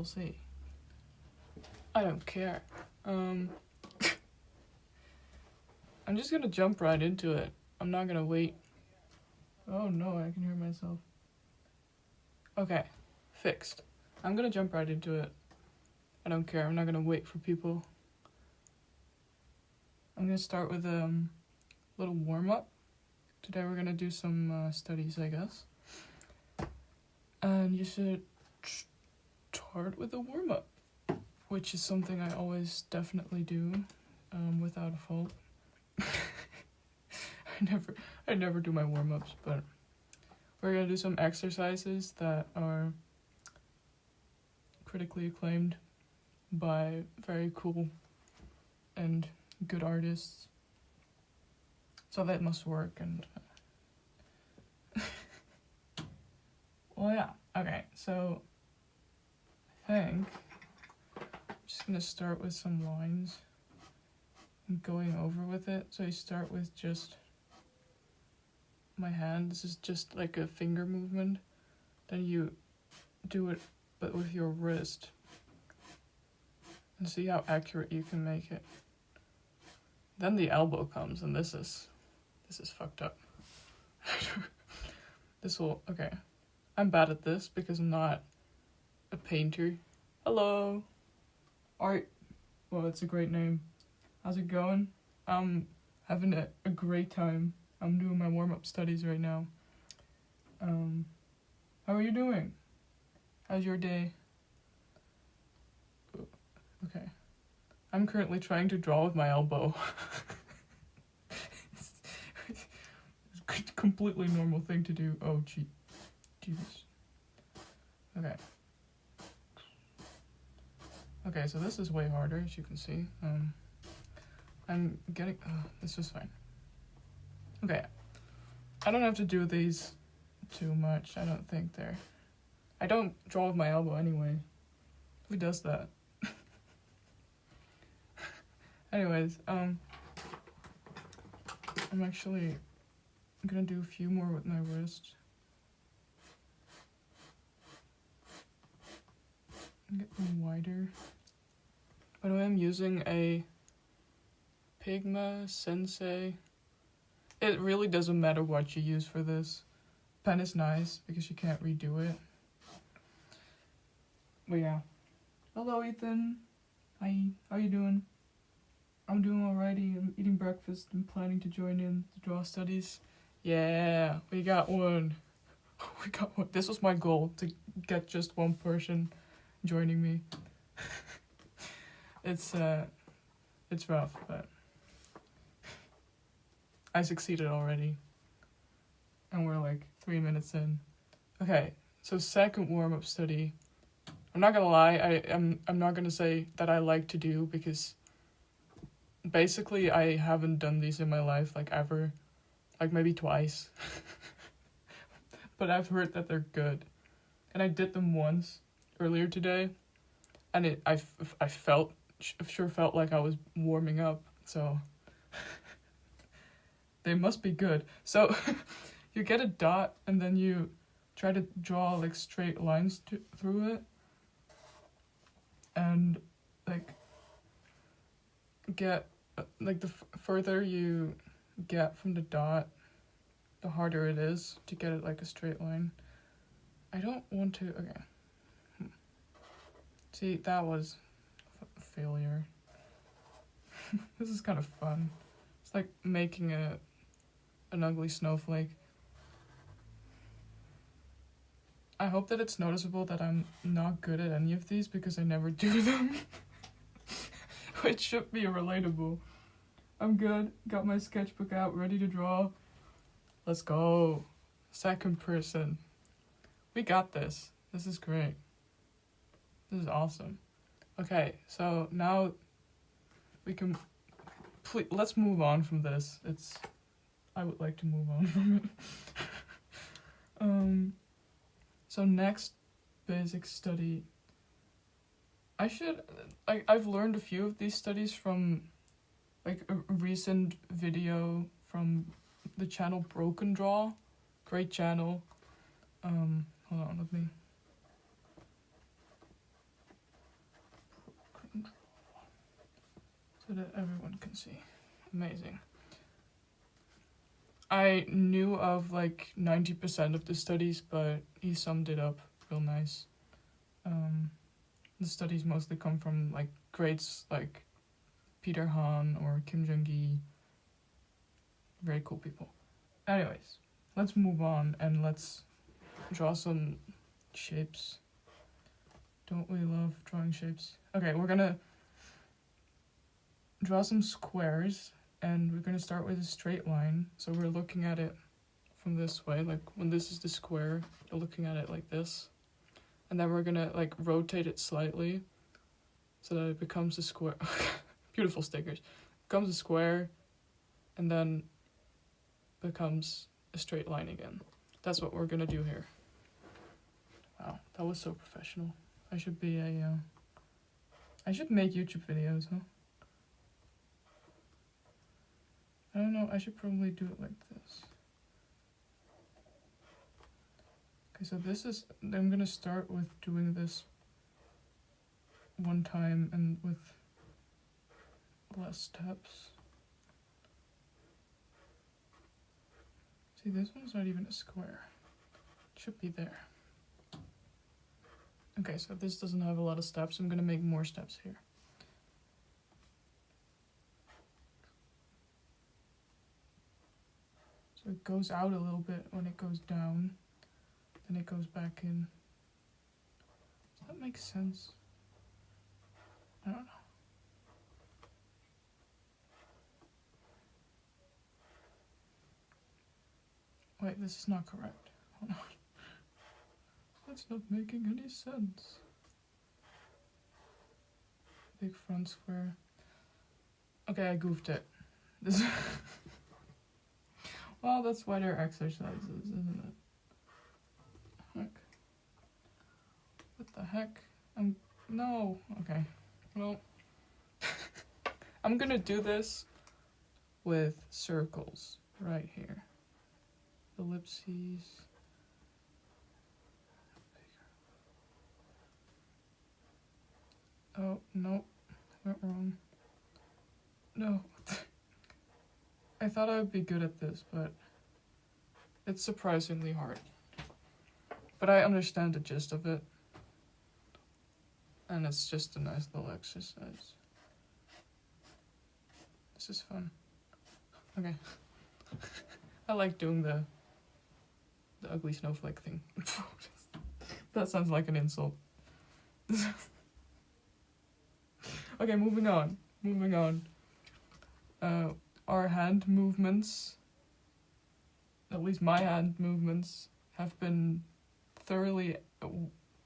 We'll see. I don't care. I'm just gonna jump right into it. I'm not gonna wait. Oh no, I can hear myself. Okay, fixed. I'm gonna jump right into it. I don't care. I'm not gonna wait for people. I'm gonna start with a little warm-up. Today we're gonna do some studies, I guess. And you should start with a warm-up, which is something I always definitely do, without a fault. I never do my warm-ups, but we're gonna do some exercises that are critically acclaimed by very cool and good artists. So that must work, and well, yeah. Okay, so I think I'm just gonna start with some lines and going over with it. So you start with just my hand. This is just like a finger movement. Then you do it, but with your wrist, and see how accurate you can make it. Then the elbow comes, and this is fucked up. Okay. I'm bad at this because I'm not a painter. Hello. Art. Well, it's a great name. How's it going? I'm having a great time. I'm doing my warm-up studies right now. How are you doing? How's your day? Okay. I'm currently trying to draw with my elbow. It's a completely normal thing to do. Oh, Jesus. Okay. Okay, so this is way harder, as you can see. I'm getting... this is fine. Okay. I don't have to do these too much. I don't think they're... I don't draw with my elbow anyway. Who does that? Anyways, I'm actually gonna do a few more with my wrist. Get them wider. By the way, I'm using a Pigma Sensei. It really doesn't matter what you use for this. Pen is nice because you can't redo it. But yeah. Hello, Ethan. Hi. How you doing? I'm doing alrighty. I'm eating breakfast and planning to join in the draw studies. Yeah, we got one. We got one. This was my goal, to get just one person joining me. It's rough, but I succeeded already. And we're like 3 minutes in. Okay, so second warm-up study. I'm not gonna lie, I'm not gonna say that I like to do, because basically I haven't done these in my life, like ever. Like maybe twice. But I've heard that they're good. And I did them once earlier today, and I sure felt like I was warming up, so they must be good. So you get a dot, and then you try to draw like straight lines through it, and like get like the further you get from the dot, the harder it is to get it like a straight line. I don't want to... Okay. See, that was a failure. This is kind of fun. It's like making an ugly snowflake. I hope that it's noticeable that I'm not good at any of these because I never do them. Which should be relatable. I'm good. Got my sketchbook out, ready to draw. Let's go. Second person. We got this. This is great. This is awesome. Okay, so now we can... let's move on from this. I would like to move on from it. So next basic study. I've learned a few of these studies from like a recent video from the channel Broken Draw. Great channel. Hold on, let me... so that everyone can see. Amazing. I knew of like 90% of the studies, but he summed it up real nice. The studies mostly come from like greats like Peter Han or Kim Jong-gi. Very cool people. Anyways, let's move on and let's draw some shapes. Don't we love drawing shapes? Okay, we're gonna draw some squares and we're gonna start with a straight line. So we're looking at it from this way, like when this is the square, you're looking at it like this. And then we're gonna like rotate it slightly so that it becomes a square. Beautiful stickers. Becomes a square and then becomes a straight line again. That's what we're gonna do here. Wow, that was so professional. I should be a I should make YouTube videos, huh? I don't know, I should probably do it like this. Okay, so this is, I'm gonna start with doing this one time and with less steps. See, this one's not even a square. It should be there. Okay, so this doesn't have a lot of steps. I'm gonna make more steps here. So it goes out a little bit when it goes down, then it goes back in. Does that make sense? I don't know. Wait, this is not correct. Hold on. That's not making any sense. Big front square. Okay, I goofed it. This well, that's why they're exercises, isn't it? Heck. What the heck? No. Okay. Well, I'm gonna do this with circles right here. Ellipses. Oh, no. Went wrong. No. I thought I would be good at this, but it's surprisingly hard. But I understand the gist of it. And it's just a nice little exercise. This is fun. Okay. I like doing the ugly snowflake thing. That sounds like an insult. Okay, moving on. Our hand movements, at least my hand movements, have been thoroughly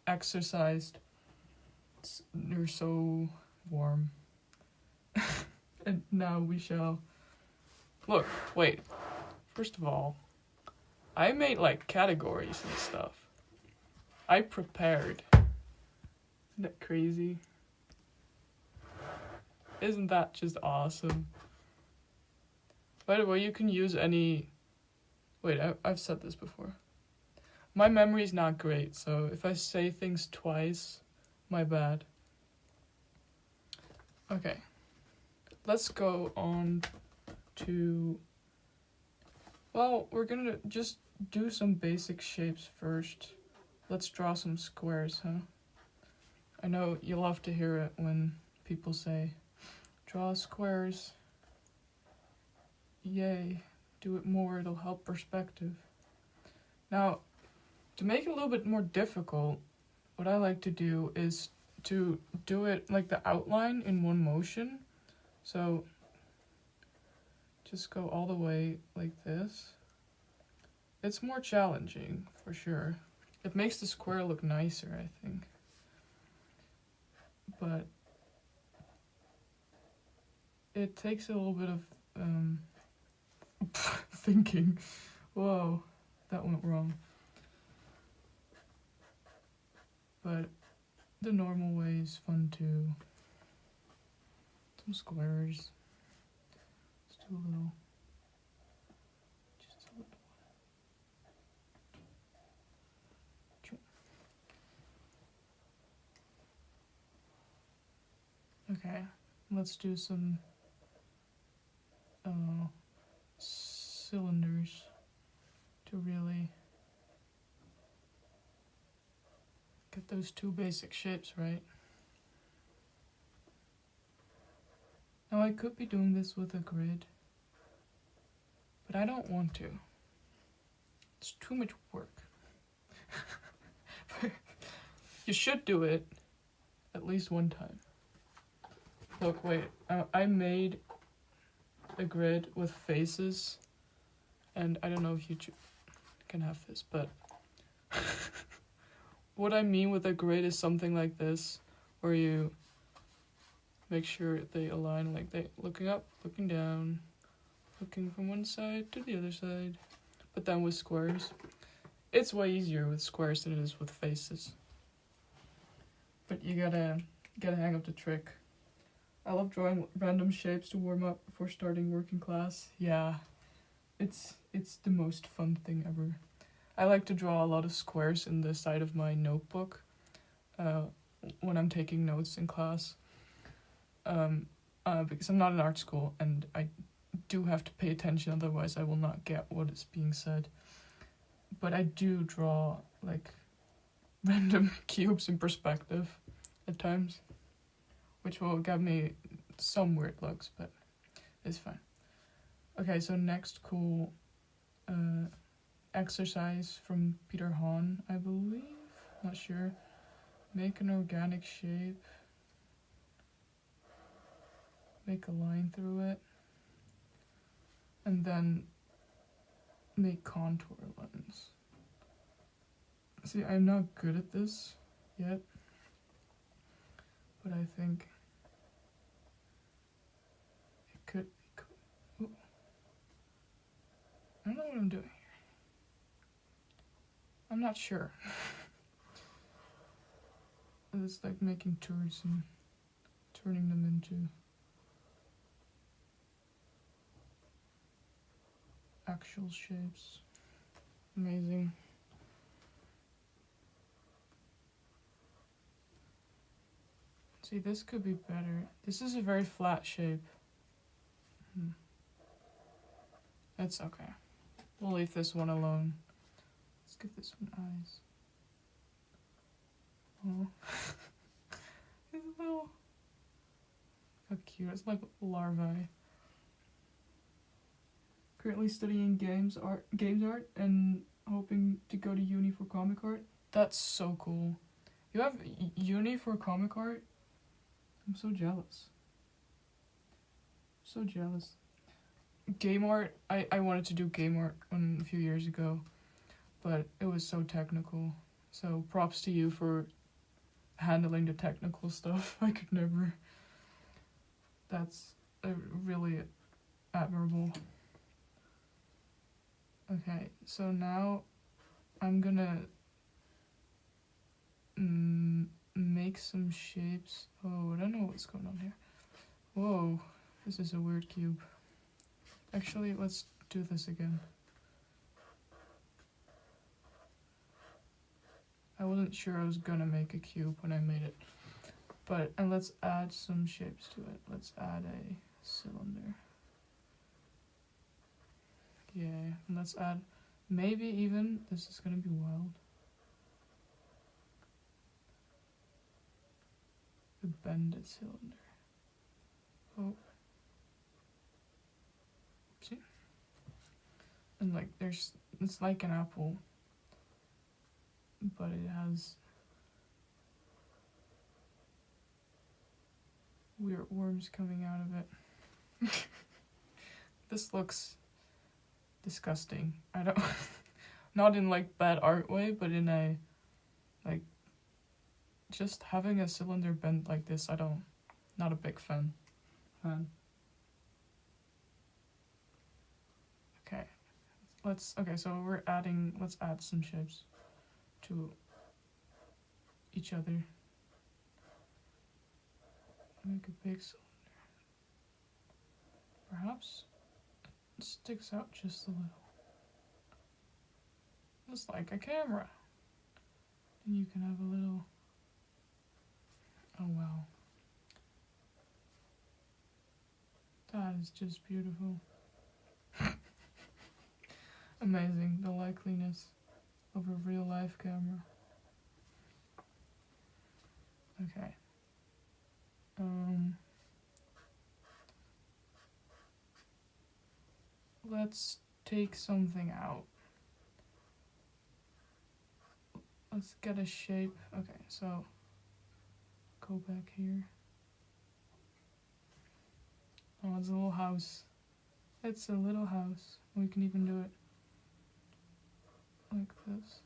exercised. They're so warm. And now we shall... Look, wait. First of all, I made like categories and stuff. I prepared. Isn't that crazy? Isn't that just awesome? By the way, you can use any... Wait, I've said this before. My memory's not great, so if I say things twice, my bad. Okay. Let's go on to... Well, we're gonna just do some basic shapes first. Let's draw some squares, huh? I know you love to hear it when people say, draw squares. Yay, do it more, it'll help perspective. Now, to make it a little bit more difficult, what I like to do is to do it like the outline in one motion. So, just go all the way like this. It's more challenging, for sure. It makes the square look nicer, I think. But it takes a little bit of thinking. Whoa, that went wrong. But the normal way is fun too. Some squares. Let's do a little. Just a little. Okay, let's do some cylinders to really get those two basic shapes right. Now I could be doing this with a grid, but I don't want to. It's too much work. You should do it at least one time. Look, wait, I made a grid with faces, and I don't know if you can have this, but what I mean with a grid is something like this, where you make sure they align, like they looking up, looking down, looking from one side to the other side, but then with squares. It's way easier with squares than it is with faces. But you gotta hang up the trick. I love drawing random shapes to warm up before starting work in class. Yeah, it's the most fun thing ever. I like to draw a lot of squares in the side of my notebook when I'm taking notes in class. Because I'm not in art school and I do have to pay attention, otherwise I will not get what is being said. But I do draw like random cubes in perspective at times, which will give me some weird looks, but it's fine. Okay, so next cool exercise from Peter Hahn, I believe, not sure. Make an organic shape. Make a line through it. And then make contour lines. See, I'm not good at this yet, but I think it could be cool. Ooh. I don't know what I'm doing here. I'm not sure. It's like making turds and turning them into actual shapes. Amazing. See, this could be better. This is a very flat shape. That's okay. We'll leave this one alone. Let's give this one eyes. Oh. It's a little... How cute. It's like larvae. Currently studying games art and hoping to go to uni for comic art. That's so cool. You have uni for comic art? I'm so jealous. So jealous. Game art, I wanted to do game art a few years ago, but it was so technical. So props to you for handling the technical stuff. I could never. That's really admirable. Okay, so now I'm gonna make some shapes. Oh, I don't know what's going on here. Whoa, this is a weird cube. Actually, let's do this again. I wasn't sure I was gonna make a cube when I made it. And let's add some shapes to it. Let's add a cylinder. Yeah, and let's add, maybe even, this is gonna be wild, a bended cylinder. Oh. See? And like, it's like an apple, but it has weird worms coming out of it. This looks disgusting. I don't not in like bad art way, but in a like just having a cylinder bent like this, not a big fan. Okay. So let's add some shapes to each other. Make a big cylinder. Perhaps it sticks out just a little. Just like a camera. Then you can have a little... Oh wow. That is just beautiful. Amazing, the likeliness of a real life camera. Okay. Let's take something out. Let's get a shape. Okay, so go back here. Oh, it's a little house. It's a little house. We can even do it like this.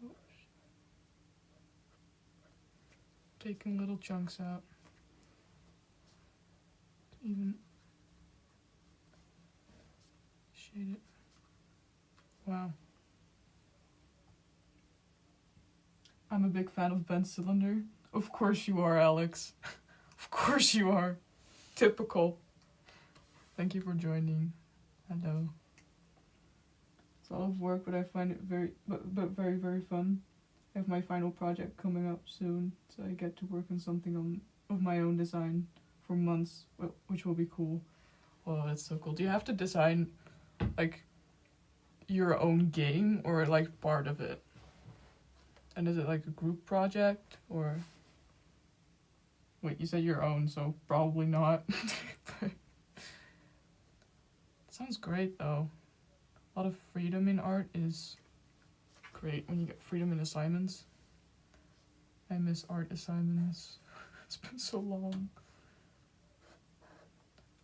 Oops. Taking little chunks out. Even shade it. Wow. I'm a big fan of bent cylinder. Of course you are, Alex. Of course you are. Typical. Thank you for joining. Hello. It's a lot of work, but I find it very very fun. I have my final project coming up soon, so I get to work on something of my own design for months, which will be cool. Oh, that's so cool. Do you have to design like your own game or like part of it? And is it like a group project or? Wait, you said your own, so probably not. It sounds great though. A lot of freedom in art is great when you get freedom in assignments. I miss art assignments. It's been so long.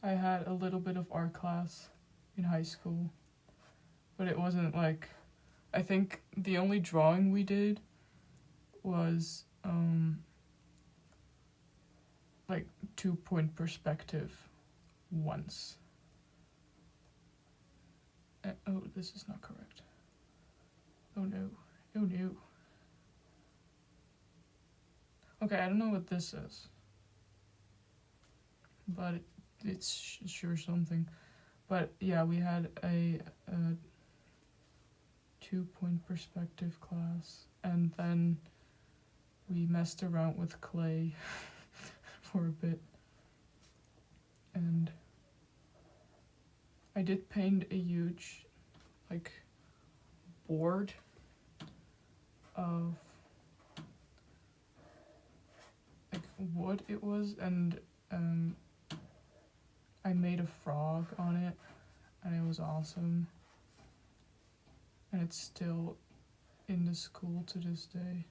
I had a little bit of art class in high school, but it wasn't like, I think the only drawing we did was like 2-point perspective once. Oh, this is not correct. Oh no. Oh no. Okay, I don't know what this is, but it's sure something. But yeah, we had a 2-point perspective class, and then we messed around with clay for a bit, and I did paint a huge like board of like wood it was, and I made a frog on it, and it was awesome, and it's still in the school to this day.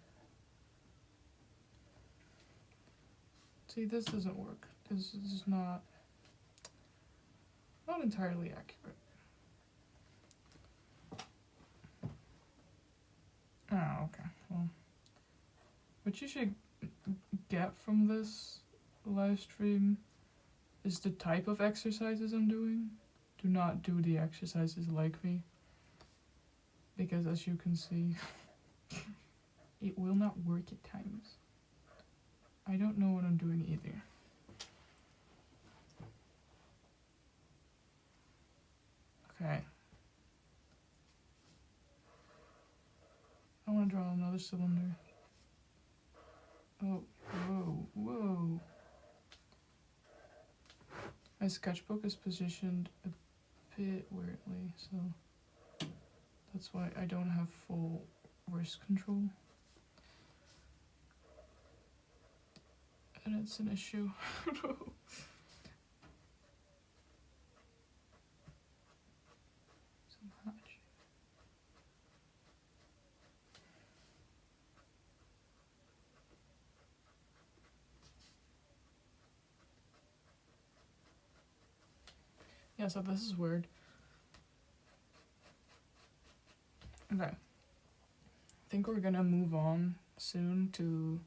See, this doesn't work. This is not entirely accurate. Oh, okay. Well, what you should get from this live stream is the type of exercises I'm doing. Do not do the exercises like me, because as you can see, it will not work at times. I don't know what I'm doing either. Okay. I want to draw another cylinder. Oh, whoa. My sketchbook is positioned a bit weirdly, so that's why I don't have full wrist control. And it's an issue. Some hatch. Yeah, so this is weird. Okay. I think we're gonna move on soon to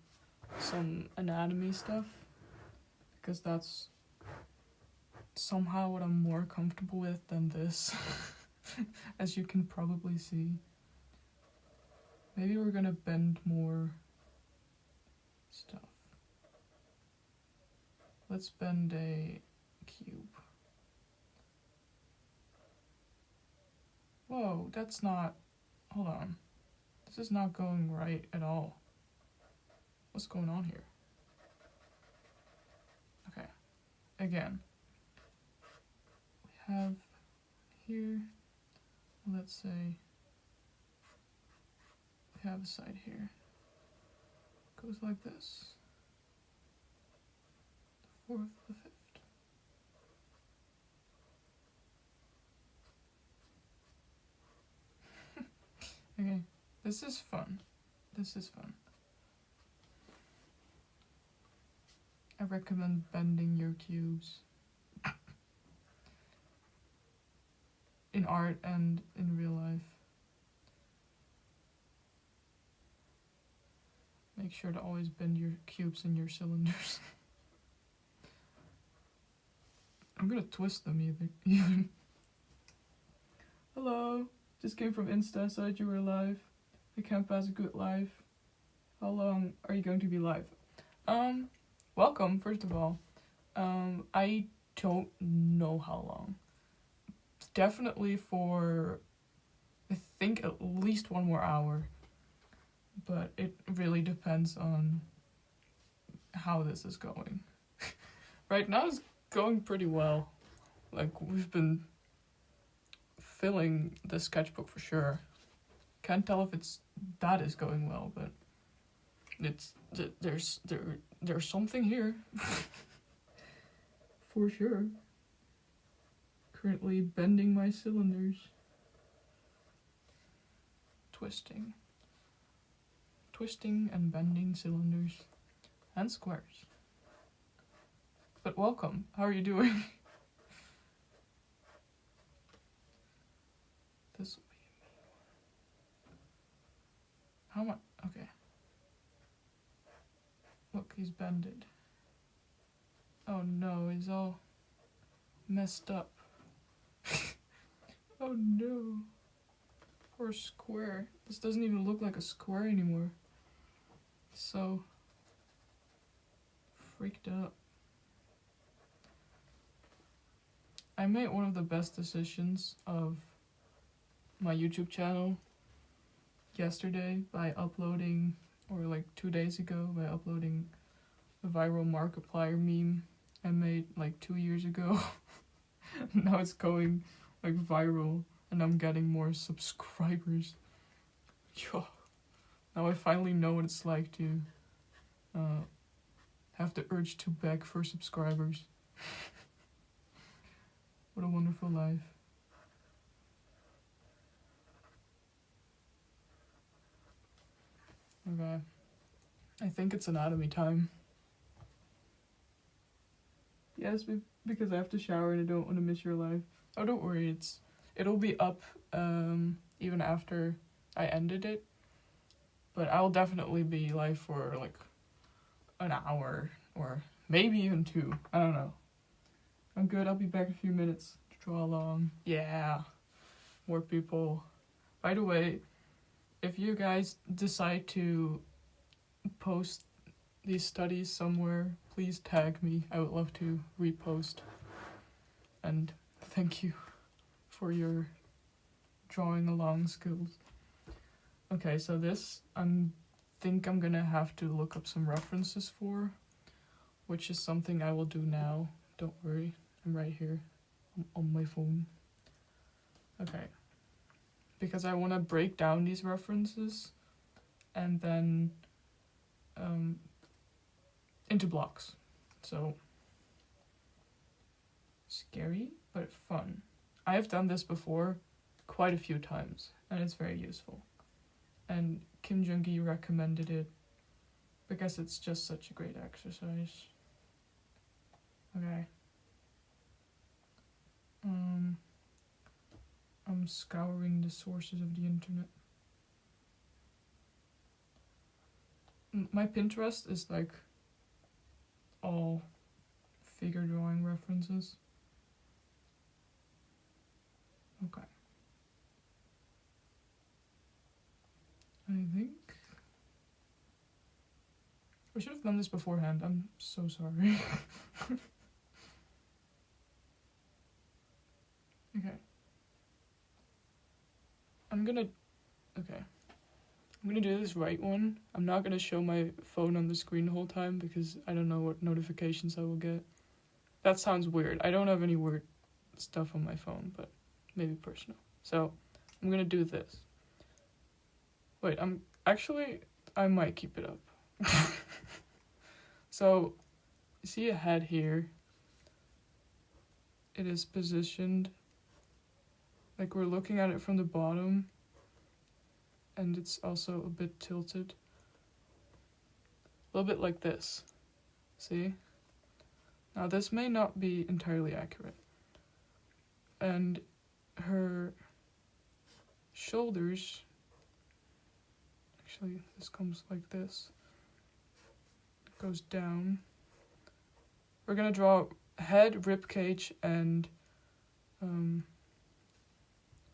some anatomy stuff, because that's somehow what I'm more comfortable with than this, as you can probably see. Maybe we're gonna bend more stuff. Let's bend a cube. Whoa, that's not, hold on. This is not going right at all. What's going on here? again, we have here, let's say, we have a side here. Goes like this. The 4th, the 5th. Okay, this is fun. This is fun. I recommend bending your cubes. In art and in real life. Make sure to always bend your cubes and your cylinders. I'm gonna twist them even. Hello, just came from Insta, said you were live. I can't pass a good live. How long are you going to be live? Welcome, first of all. I don't know how long. Definitely for, I think, at least 1 more hour. But it really depends on how this is going. Right now it's going pretty well. Like, we've been filling the sketchbook for sure. Can't tell if that is going well, but there's something here. For sure. Currently bending my cylinders. Twisting and bending cylinders and squares. But welcome. How are you doing? This will be a mean one. How much? Okay. Look, he's bended. Oh no, he's all messed up. Oh no. Poor square. This doesn't even look like a square anymore. So freaked out. I made one of the best decisions of my YouTube channel yesterday by uploading, or like 2 days ago, by uploading a viral Markiplier meme I made like 2 years ago. Now it's going like viral and I'm getting more subscribers. Yo. Now I finally know what it's like to have the urge to beg for subscribers. What a wonderful life. Okay. I think it's anatomy time. Yes, because I have to shower and I don't want to miss your live. Oh, don't worry, it'll be up even after I ended it. But I'll definitely be live for like an hour or maybe even 2. I don't know. I'm good. I'll be back in a few minutes to draw along. Yeah. More people. By the way, if you guys decide to post these studies somewhere, please tag me. I would love to repost. And thank you for your drawing along skills. Okay, so this, think I'm gonna have to look up some references for, which is something I will do now. Don't worry, I'm right here on my phone. Okay, because I want to break down these references and then into blocks. So, scary, but fun. I have done this before quite a few times, and it's very useful. And Kim Jung-gi recommended it because it's just such a great exercise. Okay. I'm scouring the sources of the internet. My Pinterest is like all figure drawing references. Okay. I think I should have done this beforehand. I'm so sorry. Okay. I'm gonna do this right one. I'm not gonna show my phone on the screen the whole time because I don't know what notifications I will get. That sounds weird. I don't have any weird stuff on my phone, but maybe personal. So I'm gonna do this. Wait, I might keep it up. So, you see a head here? It is positioned like we're looking at it from the bottom, and it's also a bit tilted. A little bit like this. See? Now this may not be entirely accurate. And her shoulders, actually this comes like this, it goes down. We're gonna draw head, rib cage, and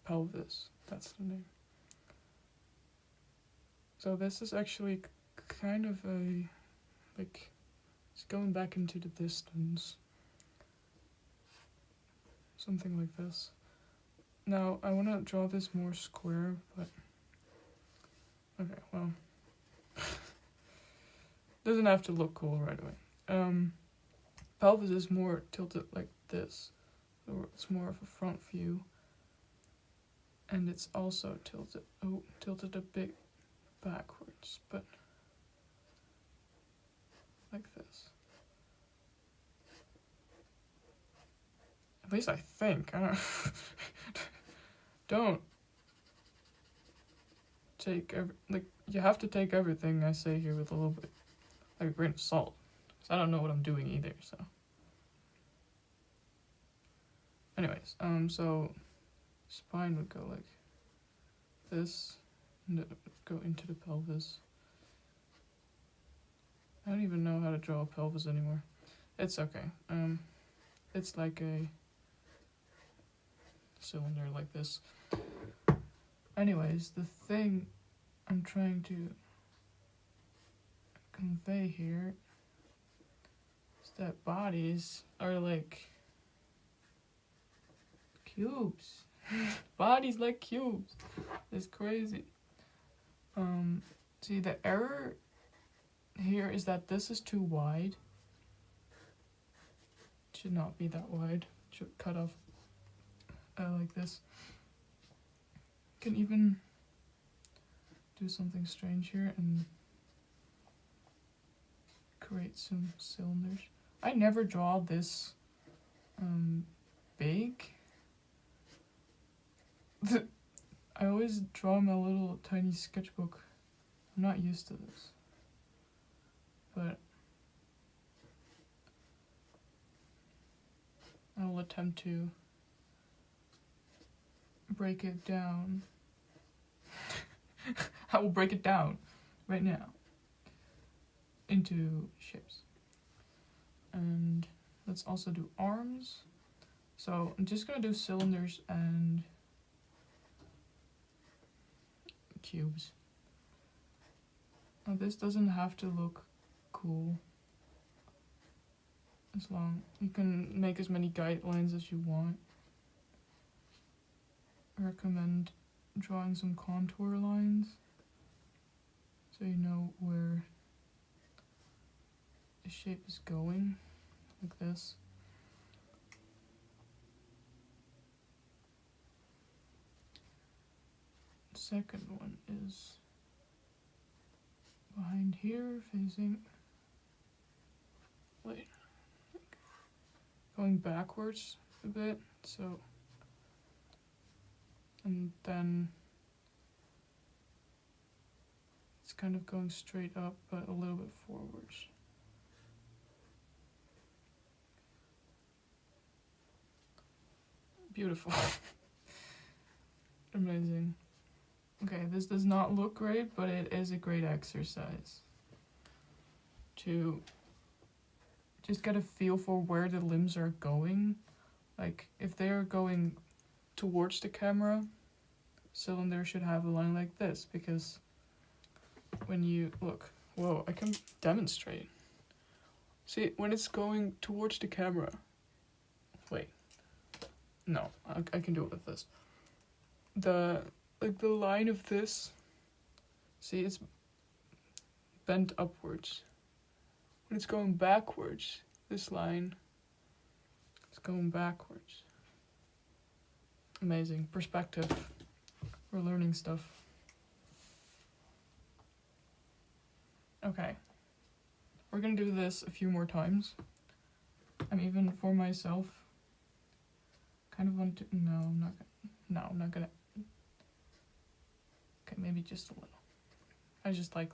pelvis. That's the name. So this is actually kind of it's going back into the distance. Something like this. Now, I want to draw this more square, but... Okay, well... doesn't have to look cool right away. Pelvis is more tilted like this. So it's more of a front view. And it's also tilted a bit backwards, but... like this. At least I think. I don't take you have to take everything I say here with a little bit, like a grain of salt. So I don't know what I'm doing either, so. Anyways, so spine would go like this, and it would go into the pelvis. I don't even know how to draw a pelvis anymore. It's okay. It's like a cylinder like this. Anyways, the thing I'm trying to convey here is that bodies are like cubes. Bodies like cubes. It's crazy. See, the error here is that this is too wide. It should not be that wide. It should cut off like this. Can even do something strange here and create some cylinders. I never draw this big. I always draw my little tiny sketchbook. I'm not used to this. But I will attempt to break it down. I will break it down right now into shapes. And let's also do arms. So I'm just gonna do cylinders and cubes. Now this doesn't have to look cool. As long you can make as many guidelines as you want. I recommend drawing some contour lines so you know where the shape is going, like this. The second one is behind here, facing, going backwards a bit, so, and then it's kind of going straight up, but a little bit forwards. Beautiful. Amazing. Okay, this does not look great, but it is a great exercise to just get a feel for where the limbs are going. Like, if they are going towards the camera, cylinder should have a line like this, because when you look, whoa, I can demonstrate. See, when it's going towards the camera, wait, no, I can do it with this. The line of this, see, it's bent upwards. When it's going backwards, this line It's going backwards. Amazing. Perspective. We're learning stuff. Okay. We're gonna do this a few more times. I'm even for myself kind of want to. No, I'm not gonna. No, I'm not gonna. Okay, maybe just a little. I just like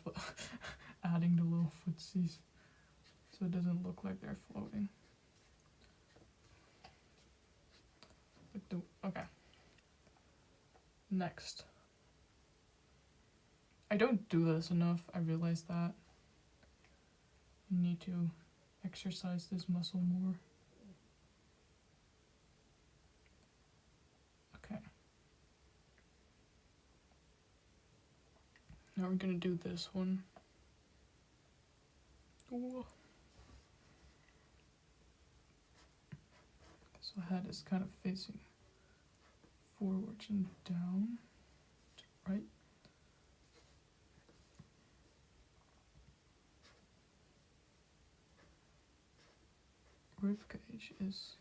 adding the little footsies so it doesn't look like they're floating. Okay. Next. I don't do this enough, I realize that. I need to exercise this muscle more. Okay. Now we're gonna do this one. Ooh. So head is kind of facing forwards and down, right? Rib cage is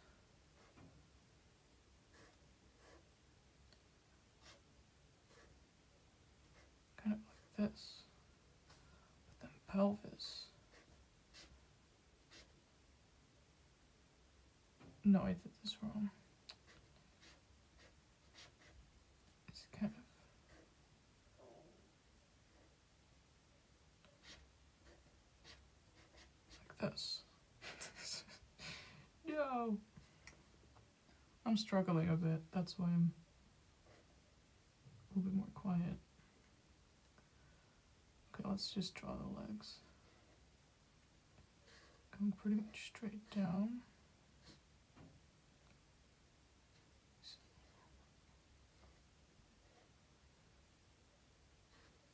kind of like this, but then pelvis. No, I did this wrong. It's kind of like this. No! I'm struggling a bit, that's why I'm a little bit more quiet. Okay, let's just draw the legs. Going pretty much straight down.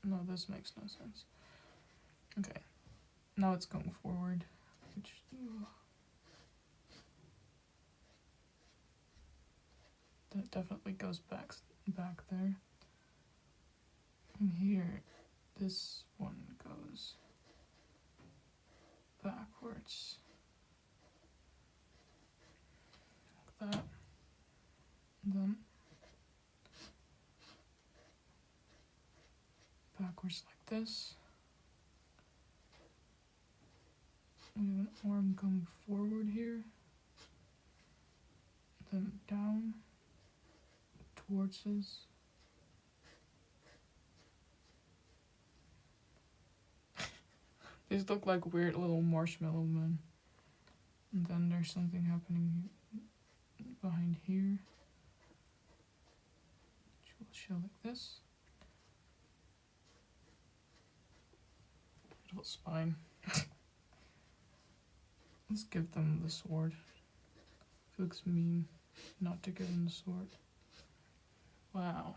No, this makes no sense. Okay, now it's going forward, which that definitely goes back there. And here, this one goes backwards, like that. And then backwards like this. We have an arm going forward here, then down towards us. These look like weird little marshmallow men. And then there's something happening behind here, which will show like this. Beautiful spine. Let's give them the sword. It looks mean not to give them the sword. Wow.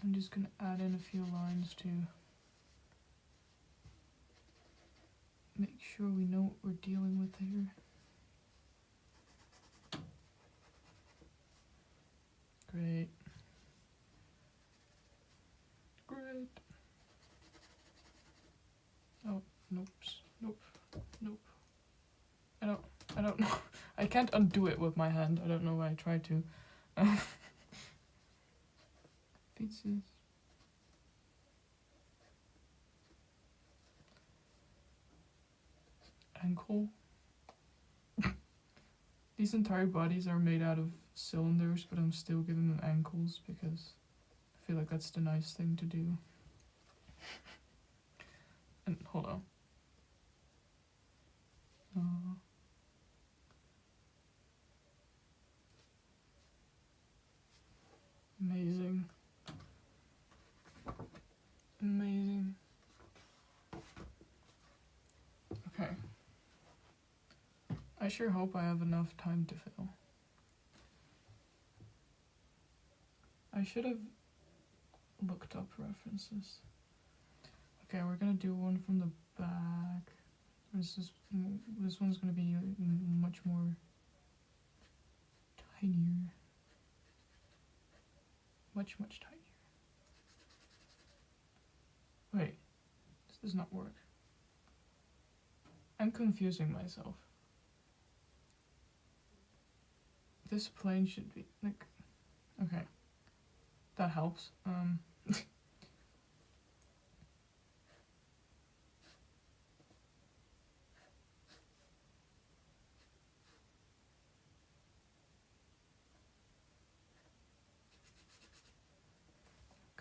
I'm just gonna add in a few lines to make sure we know what we're dealing with here. Great. Great. Oh, nope, nope, nope. I don't know. I can't undo it with my hand. I don't know why I tried to. Feces. Ankle. These entire bodies are made out of cylinders, but I'm still giving them ankles because I feel like that's the nice thing to do. And hold on. Amazing. Amazing. Okay. I sure hope I have enough time to fill. I should have looked up references. Okay, we're gonna do one from the back. This one's gonna be much more tinier. Much tinier. Wait, this does not work. I'm confusing myself. This plane should be like, okay, that helps.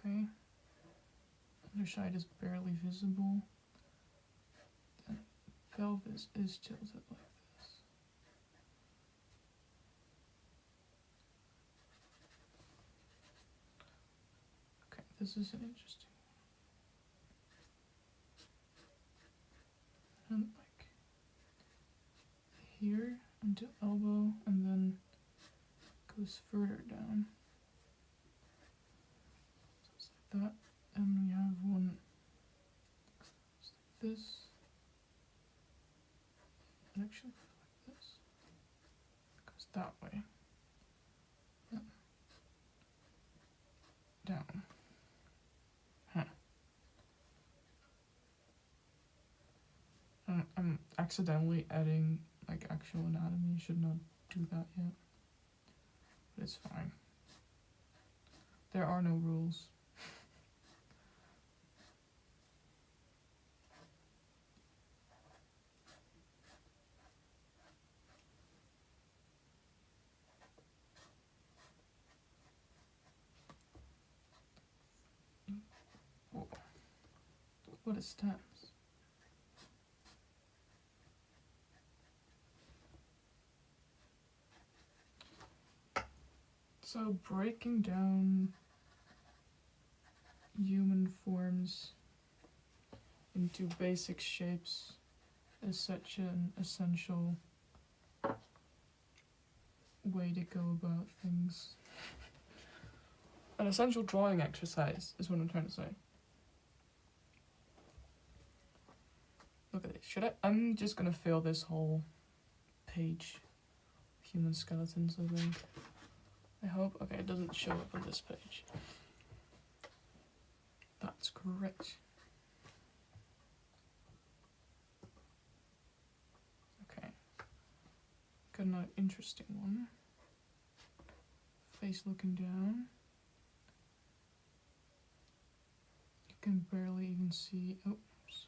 Okay, other side is barely visible. The pelvis is tilted like this. Okay, this is an interesting one. And like here into elbow, and then goes further down. So it's like that, and we have one just like this. And actually like this. Goes that way. Then down. Huh. I'm accidentally adding like actual anatomy. Should not do that yet. But it's fine. There are no rules. Whoa. What is stems? So breaking down human forms into basic shapes is such an essential way to go about things. An essential drawing exercise is what I'm trying to say. Look at it. I'm just gonna fill this whole page. Human skeletons, I think. I hope. Okay, it doesn't show up on this page. That's great. Okay. Got another interesting one. Face looking down. You can barely even see. Oops.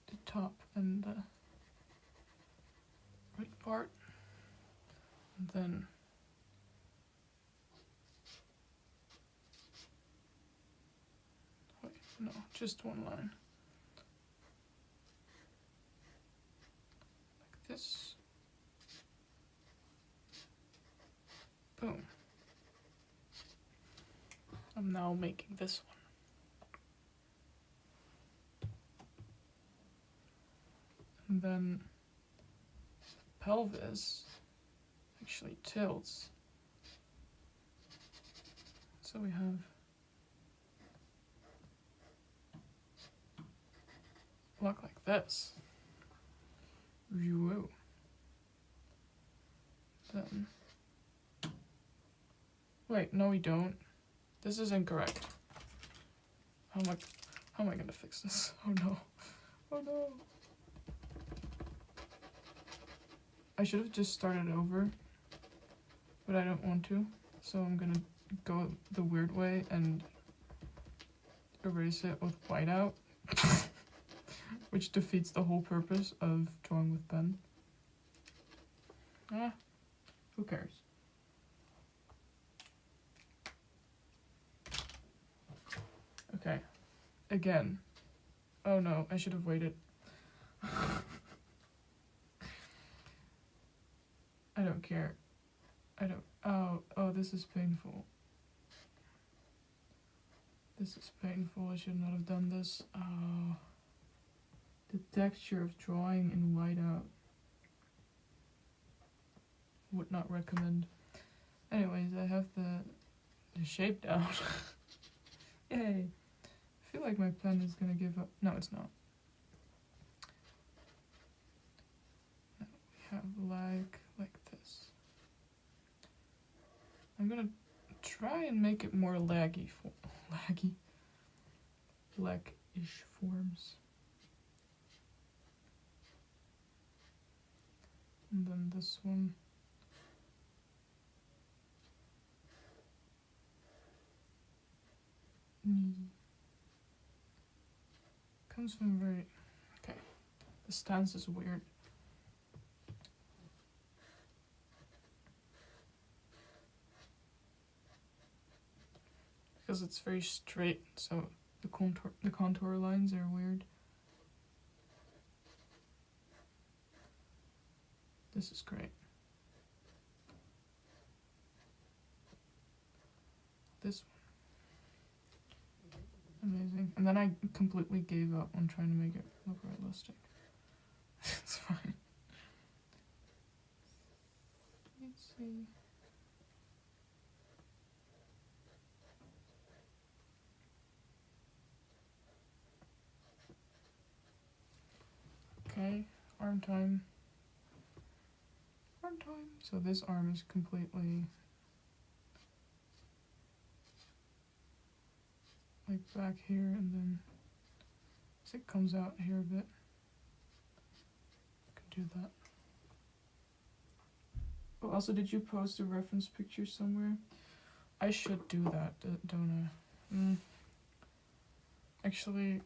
The top and the right part. And then wait, no, just one line. Like this. Boom. I'm now making this one. And then pelvis actually tilts. So we have look like this. Whoa. Then wait, no we don't. This is incorrect. How am I gonna fix this? Oh no. Oh no. I should have just started over, but I don't want to, so I'm gonna go the weird way and erase it with whiteout, which defeats the whole purpose of drawing with pen. Ah, who cares? Okay, again. Oh no, I should have waited. I don't care. I don't. Oh, this is painful. This is painful. I should not have done this. Oh. The texture of drawing in whiteout. Would not recommend. Anyways, I have the shape down. Yay. I feel like my pen is gonna give up. No, it's not. No, we have like this. I'm gonna try and make it more leg-ish forms. And then this one. Comes from very... Okay. The stance is weird. Because it's very straight, so the contour lines are weird. This is great. This one. Amazing. And then I completely gave up on trying to make it look realistic. It's fine. Let's see. Okay, arm time. Arm time. So this arm is completely like back here, and then as it comes out here a bit, I can do that. Oh, also, did you post a reference picture somewhere? I should do that, don't I? Actually,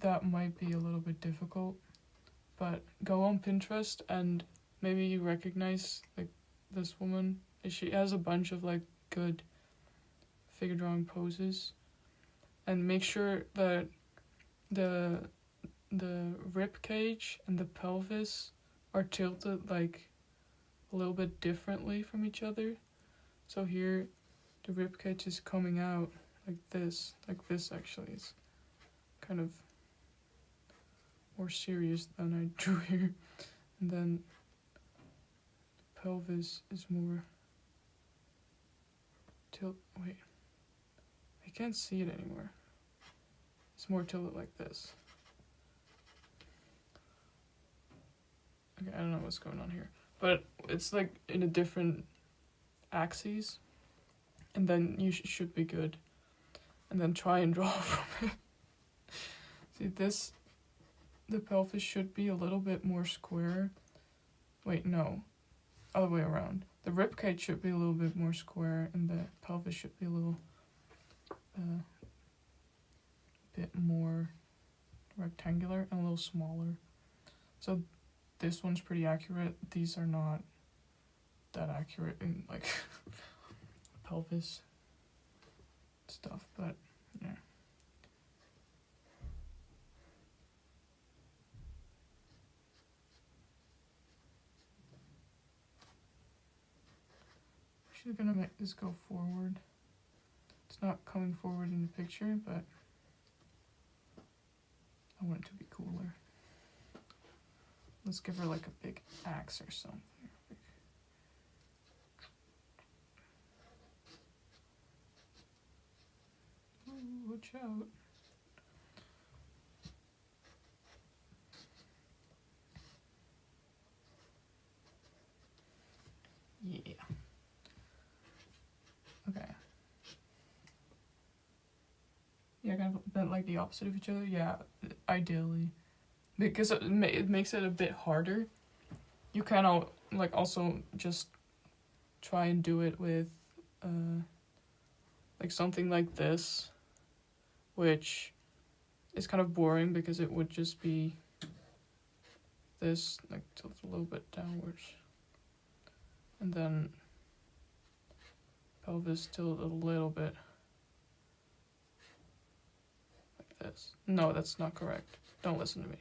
that might be a little bit difficult, but go on Pinterest and maybe you recognize like this woman. She has a bunch of like good figure drawing poses, and make sure that the rib cage and the pelvis are tilted like a little bit differently from each other. So here the rib cage is coming out like this actually. It's kind of more serious than I drew here. And then the pelvis is more wait, I can't see it anymore. It's more tilted like this. Okay, I don't know what's going on here, but it's like in a different axes, and then you should be good. And then try and draw from it. See this, the pelvis should be a little bit more square. Wait, no, other way around. The ribcage should be a little bit more square, and the pelvis should be a little bit more rectangular and a little smaller. So this one's pretty accurate. These are not that accurate in like pelvis stuff, but yeah. Actually gonna make this go forward. It's not coming forward in the picture, but I want it to be cooler. Let's give her like a big axe or something. Ooh, watch out. Yeah. Okay. Yeah, kind of bent like the opposite of each other. Yeah, ideally, because it makes it a bit harder. You can like also just try and do it with like something like this, which is kind of boring because it would just be this, like tilted a little bit downwards, and then pelvis tilted a little bit like this. No, that's not correct. Don't listen to me.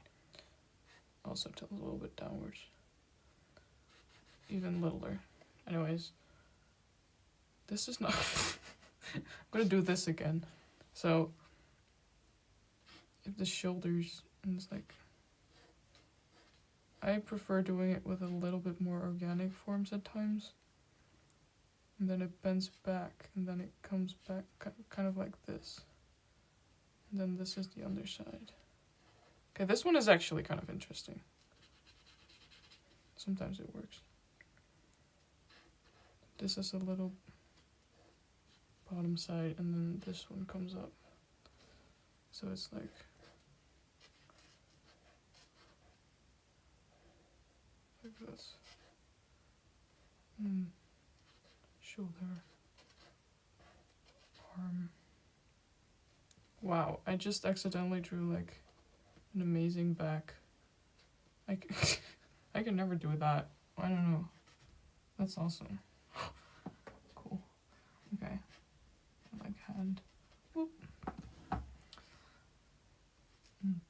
Also tilted a little bit downwards, even littler. Anyways, this is not I'm gonna do this again. So if the shoulders, and it's like, I prefer doing it with a little bit more organic forms at times, and then it bends back, and then it comes back kind of like this, and then this is the underside. Okay, this one is actually kind of interesting. Sometimes it works. This is a little bottom side, and then this one comes up. So it's like this. shoulder, arm. Wow, I just accidentally drew like an amazing back. I can never do that. I don't know. That's awesome. Cool. Okay. Like hand. Whoop.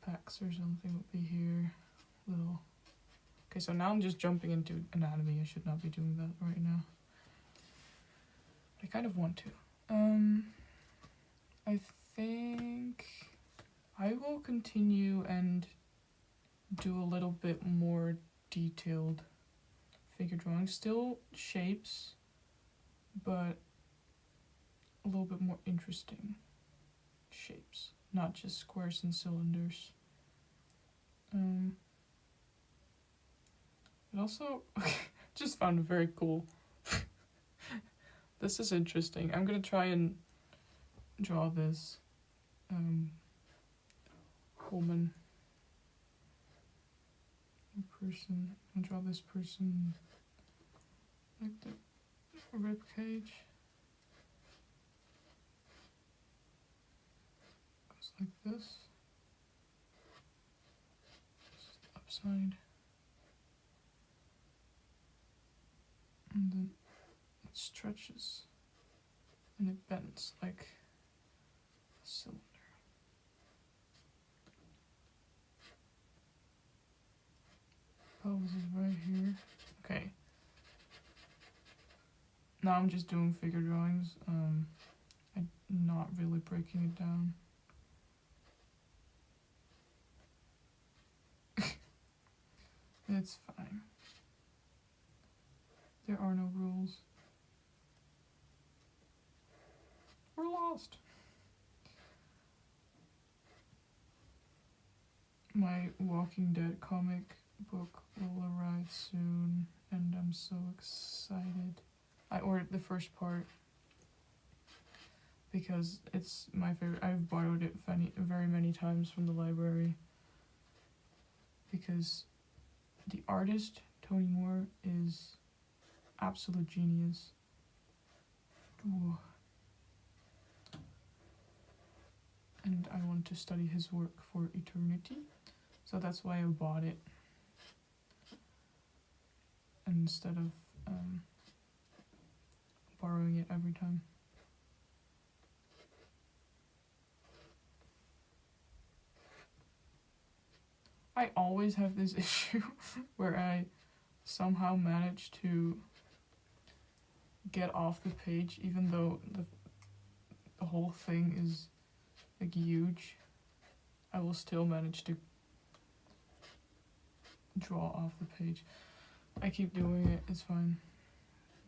Pecs or something would be here. Little. Okay, so now I'm just jumping into anatomy. I should not be doing that right now. I kind of want to. I think I will continue and do a little bit more detailed figure drawing. Still shapes, but a little bit more interesting shapes, not just squares and cylinders. It also just found it very cool. This is interesting. I'm gonna try and draw this woman, person, and draw this person like the rib cage. Goes like this. Upside. And then it stretches and it bends like a cylinder. Pelvis is right here. Okay. Now I'm just doing figure drawings. I'm not really breaking it down. It's fine. There are no rules. We're lost. My Walking Dead comic book will arrive soon, and I'm so excited. I ordered the first part because it's my favorite. I've borrowed it very many times from the library because the artist, Tony Moore, is absolute genius. Ooh. And I want to study his work for eternity, so that's why I bought it instead of borrowing it every time. I always have this issue where I somehow manage to get off the page even though the whole thing is like huge. I will still manage to draw off the page. I keep doing it, it's fine.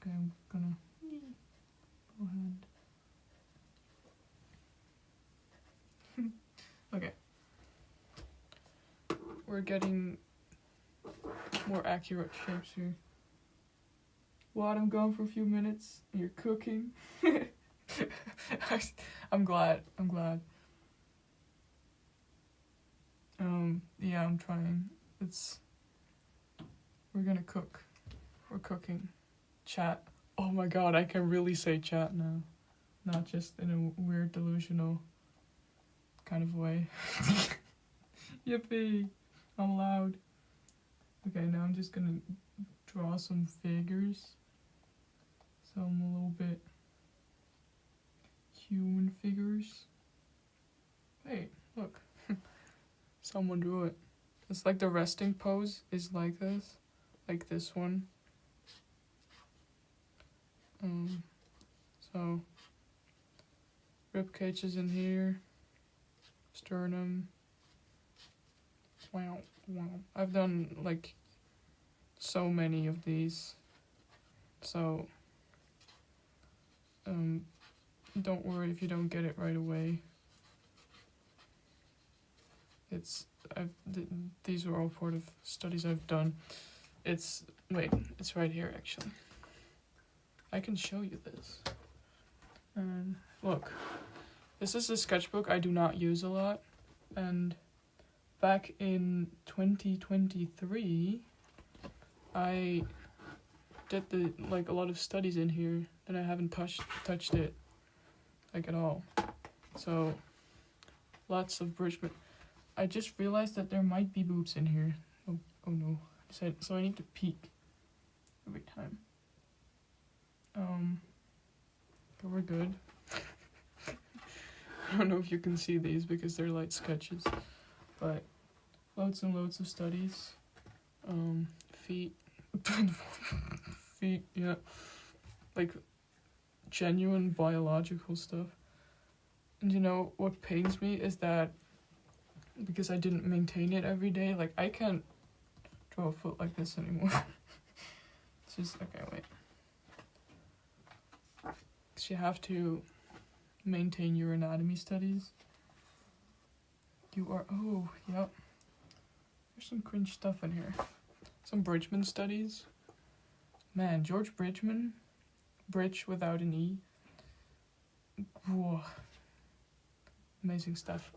Okay, I'm gonna go ahead. Okay. We're getting more accurate shapes here. What? I'm gone for a few minutes. You're cooking. I'm glad. Yeah, I'm trying. We're gonna cook. We're cooking. Chat. Oh my god, I can really say chat now. Not just in a weird delusional kind of way. Yippee! I'm allowed. Okay, now I'm just gonna draw some figures. Some a little bit human figures. Hey, look. Someone drew it. It's like the resting pose is like this. Like this one. So rib cage is in here. Sternum. Wow. I've done like so many of these. So don't worry if you don't get it right away. These are all part of studies I've done. It's right here actually. I can show you this. And look, this is a sketchbook I do not use a lot, and back in 2023, I did the like a lot of studies in here, and I haven't touched it like at all. So lots of Bridgman. I just realized that there might be boobs in here. Oh no. So I need to peek every time. But we're good. I don't know if you can see these because they're light sketches, but loads and loads of studies. Feet. Feet, yeah. Like genuine biological stuff. And you know what pains me is that because I didn't maintain it every day, like I can't draw a foot like this anymore. It's just, okay, wait. 'Cause you have to maintain your anatomy studies. Oh, yep. There's some cringe stuff in here. Some Bridgman studies. Man, George Bridgman. Bridge without an E. Whoa. Amazing stuff.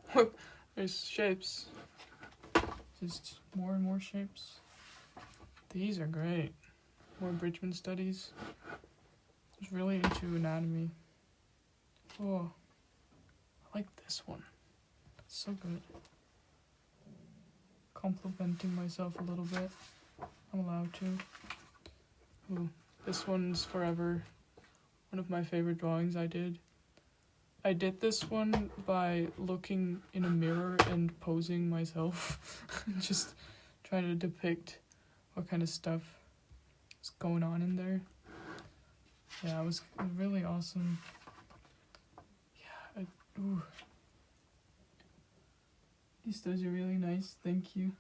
There's shapes. Just more and more shapes. These are great. More Bridgman studies. I was really into anatomy. Oh, I like this one. It's so good. Complimenting myself a little bit. I'm allowed to. Ooh, this one's forever one of my favorite drawings I did. I did this one by looking in a mirror and posing myself. Just trying to depict what kind of stuff is going on in there. Yeah, it was really awesome. Yeah, ooh. These studies are really nice. Thank you.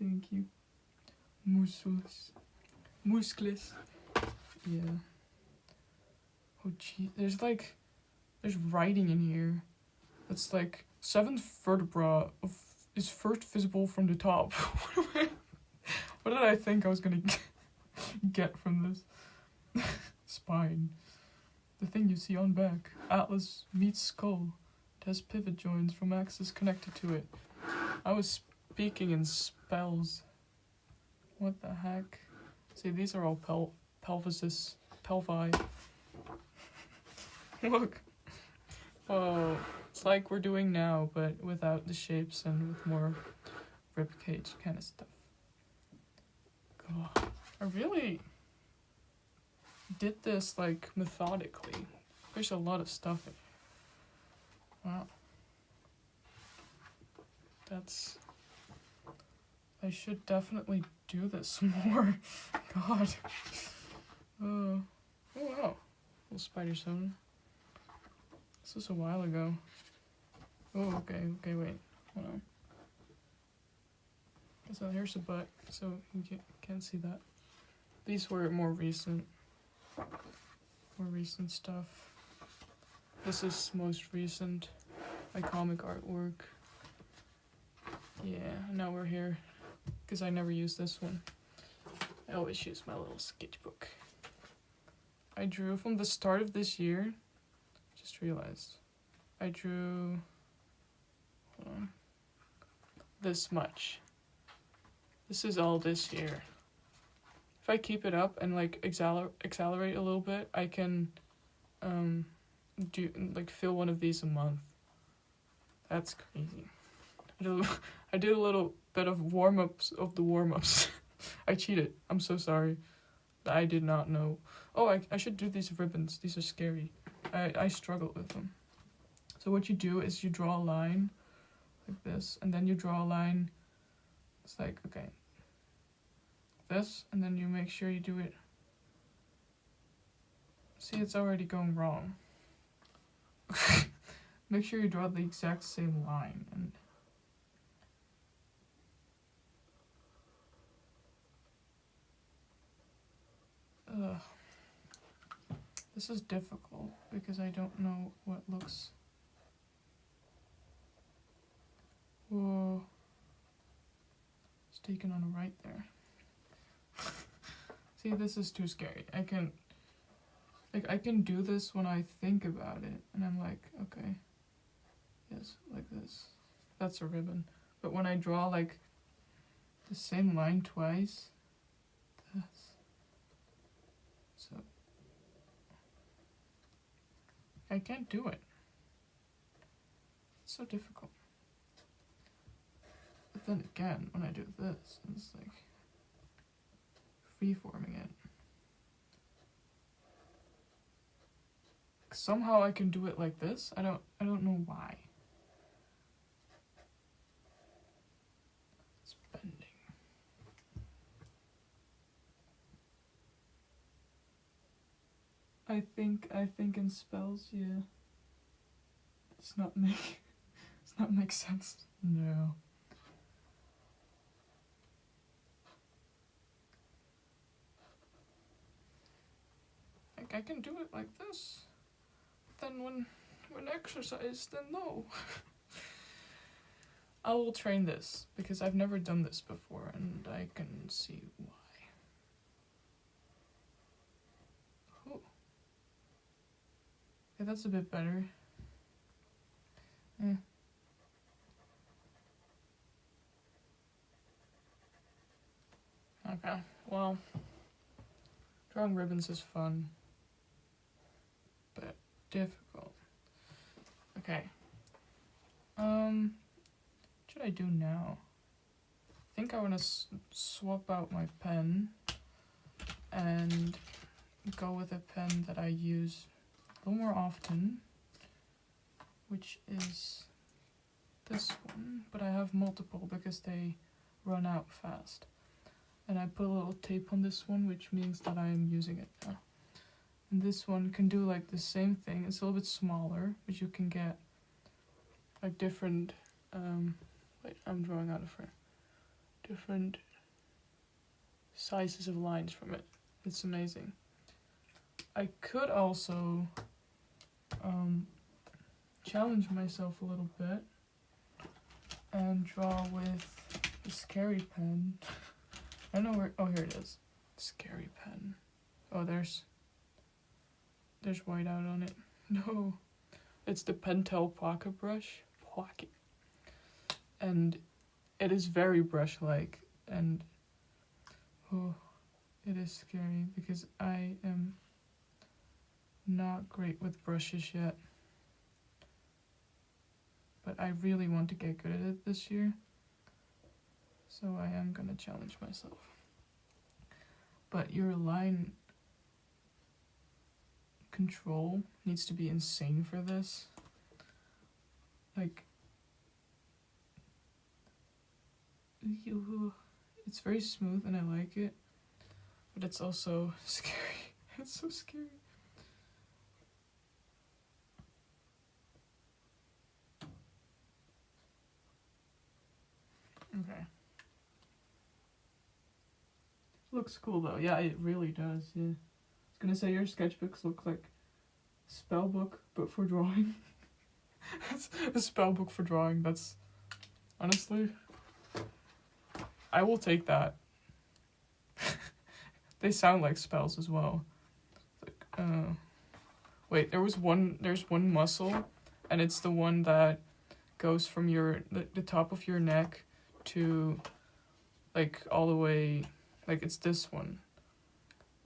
Thank you. Muscles. Yeah. Oh gee, there's writing in here. That's like 7th vertebra is first visible from the top. What did I think I was gonna get from this? Spine. The thing you see on back. Atlas meets skull. It has pivot joints from axis connected to it. I was speaking in spells. What the heck? See, these are all pelvi. Look. Oh, it's like we're doing now, but without the shapes and with more ribcage kind of stuff. God, I really did this like methodically. There's a lot of stuff in here. Wow. I should definitely do this more. God. Oh wow. Little spider zone. This was a while ago. Oh, okay, wait. Hold on. So here's a butt, so you can't see that. These were more recent stuff. This is most recent, my comic artwork. Yeah, now we're here, because I never use this one. I always use my little sketchbook. I drew from the start of this year, just realized. I drew, hold on, this much. This is all this year. If I keep it up and like accelerate a little bit, I can fill one of these a month. That's crazy. I did a little bit of warm-ups of the warm-ups. I cheated. I'm so sorry. I did not know. Oh, I should do these ribbons. These are scary. I struggle with them. So what you do is you draw a line like this, and then you draw a line. It's like, okay, this, and then you make sure you do it. See, it's already going wrong. Make sure you draw the exact same line, and this is difficult because I don't know what looks. Whoa. It's taken on a right there. See, this is too scary. I can do this when I think about it, and I'm like, okay, yes, like this. That's a ribbon. But when I draw like the same line twice, I can't do it. It's so difficult. But then again, when I do this, it's like freeforming it. Somehow I can do it like this. I don't know why. It's bending. I think in spells, yeah. It's not make sense. No. Like I can do it like this. Then when exercise, then no. I will train this because I've never done this before and I can see why. Oh. Okay, that's a bit better. Okay, well, drawing ribbons is fun, but difficult. Okay. What should I do now? I think I want to swap out my pen and go with a pen that I use a little more often, which is this one, but I have multiple because they run out fast. And I put a little tape on this one, which means that I am using it now. And this one can do like the same thing. It's a little bit smaller, but you can get like different, wait, I'm drawing out of frame. Different sizes of lines from it. It's amazing. I could also challenge myself a little bit and draw with the scary pen. I don't know where, oh here it is. Scary pen. Oh, there's white out on it. No, it's the Pentel Pocket Brush. Pocket. And it is very brush-like, and oh, it is scary because I am not great with brushes yet. But I really want to get good at it this year. So I am gonna challenge myself. But your line control needs to be insane for this. Like, it's very smooth and I like it, but it's also scary. It's so scary. Okay. Looks cool though. Yeah, it really does. Yeah. I was gonna say your sketchbooks look like a spell book, but for drawing. It's a spell book for drawing. That's honestly, I will take that. They sound like spells as well. Like, wait, there's one muscle, and it's the one that goes from the top of your neck to, like, all the way, like, it's this one.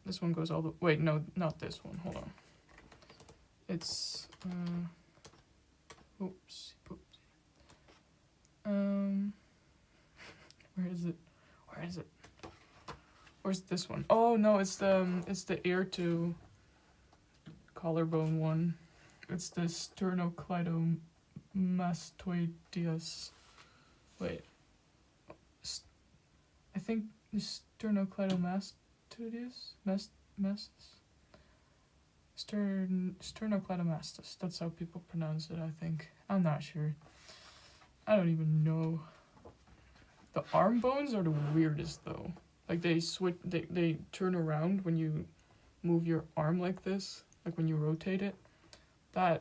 This one goes all the, wait, no, not this one, hold on. It's, oops. Where is it? Where's this one? Oh no, it's the ear to collarbone one. It's the sternocleidomastoideus. Wait. I think the sternocleidomastoideus? Sternocleidomastus. That's how people pronounce it, I think. I'm not sure. I don't even know. The arm bones are the weirdest though. Like they switch, they turn around when you move your arm like this, like when you rotate it. That's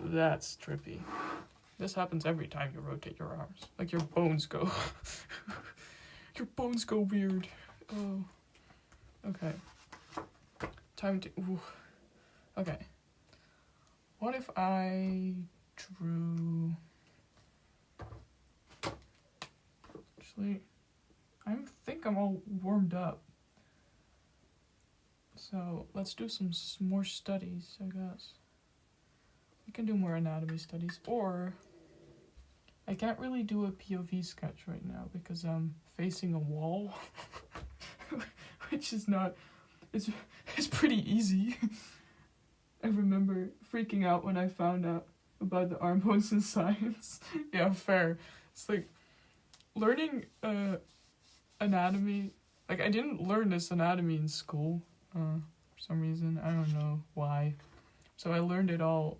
trippy. This happens every time you rotate your arms. Like your bones go, your bones go weird. Oh, okay. Time to. Ooh. Okay. What if I drew? Actually, I think I'm all warmed up. So So let's do some more studies, I guess. We can do more anatomy studies, or I can't really do a POV sketch right now because I'm facing a wall, which is not, it's pretty easy. I remember freaking out when I found out about the arm bones in science. Yeah, fair. It's like learning anatomy. Like, I didn't learn this anatomy in school for some reason. I don't know why. So I learned it all.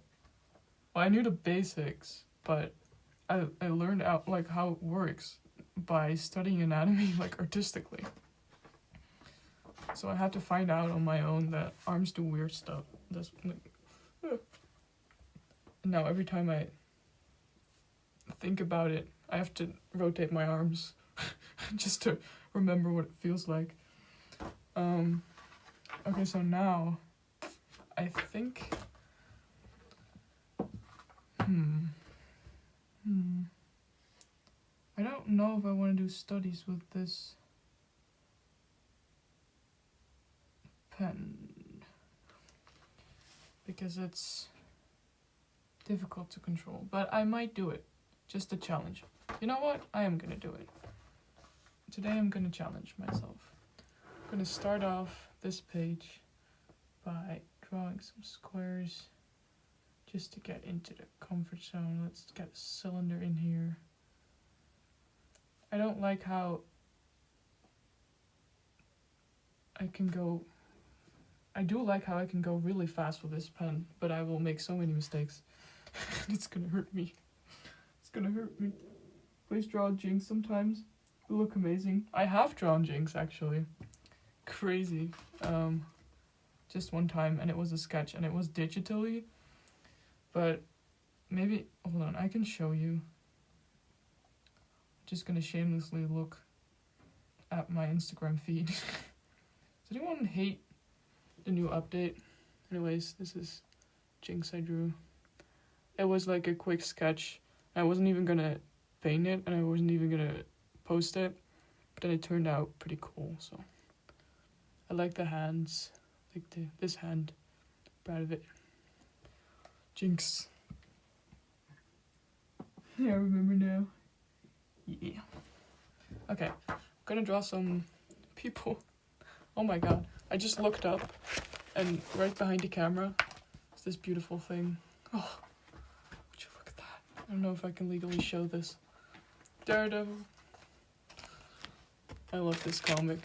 Well, I knew the basics, but I learned out like how it works by studying anatomy like artistically. So I had to find out on my own that arms do weird stuff. That's like, now every time I think about it, I have to rotate my arms just to remember what it feels like. Okay, so now I think I don't know if I want to do studies with this pen because it's difficult to control, but I might do it just a challenge. You know what? I am gonna do it. Today I'm gonna challenge myself. I'm gonna start off this page by drawing some squares just to get into the comfort zone. Let's get a cylinder in here. I don't like how I do like how I can go really fast with this pen, but I will make so many mistakes. It's gonna hurt me. It's gonna hurt me. Please draw Jinx sometimes. You look amazing. I have drawn Jinx, actually. Crazy. Just one time, and it was a sketch, and it was digitally. But maybe, hold on, I can show you. Just gonna shamelessly look at my Instagram feed. Does anyone hate the new update? Anyways, this is Jinx I drew. It was like a quick sketch. I wasn't even gonna paint it, and I wasn't even gonna post it, but then it turned out pretty cool. So I like the hands, like this hand, proud of it. Jinx. Yeah, I remember now. Yeah. Okay, I'm gonna draw some people. Oh my god, I just looked up, and right behind the camera is this beautiful thing. Oh, would you look at that? I don't know if I can legally show this. Daredevil. I love this comic.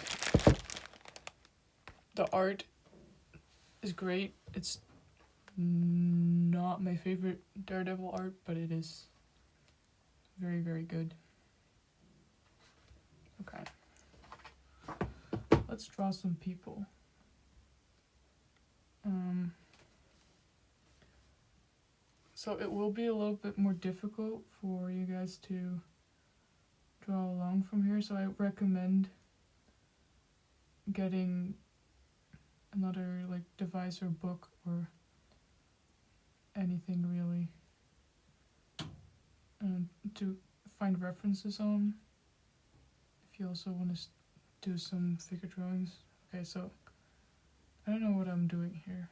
The art is great. It's not my favorite Daredevil art, but it is very, very good. Okay. Let's draw some people. So it will be a little bit more difficult for you guys to draw along from here, so I recommend getting another like device or book or anything really to find references on if you also want to do some figure drawings. Okay, so I don't know what I'm doing here.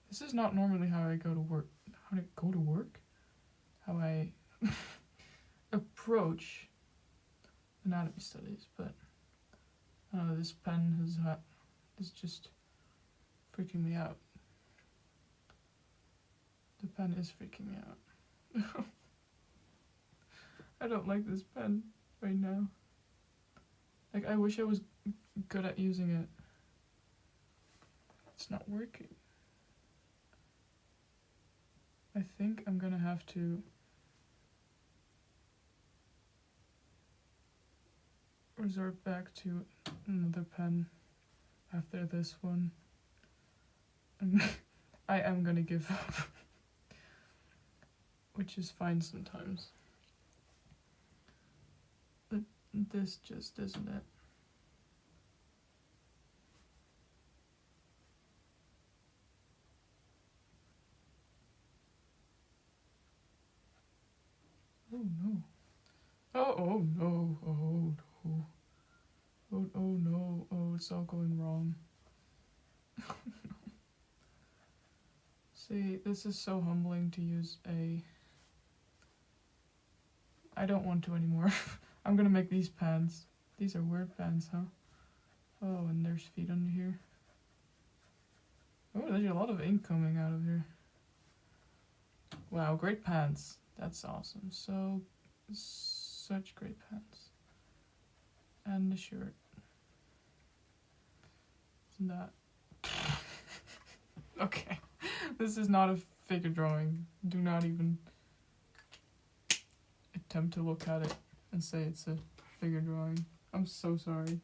This is not normally how I go to work. How I approach anatomy studies, but this pen is just freaking me out. The pen is freaking me out. I don't like this pen right now. Like, I wish I was good at using it. It's not working. I think I'm gonna have to resort back to another pen after this one. I am gonna give up. Which is fine sometimes. But this just isn't it. Oh no. Oh no. Oh no. Oh, oh no. Oh, it's all going wrong. See, this is so humbling to use a... I don't want to anymore. I'm gonna make these pants. These are weird pants, huh? Oh, and there's feet under here. Oh, there's a lot of ink coming out of here. Wow, great pants. That's awesome. Such great pants. And the shirt. Isn't that... Okay. This is not a figure drawing. Do not even attempt to look at it and say it's a figure drawing. I'm so sorry.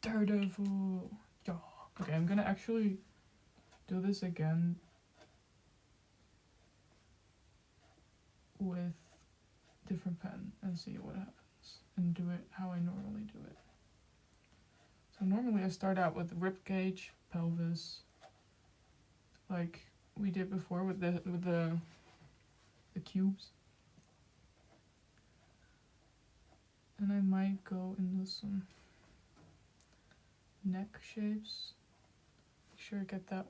Daredevil. Yeah. Okay, I'm gonna actually do this again with different pen and see what happens. And do it how I normally do it. So normally I start out with rib cage, pelvis, like we did before with the cubes. And I might go into some neck shapes. Make sure I get that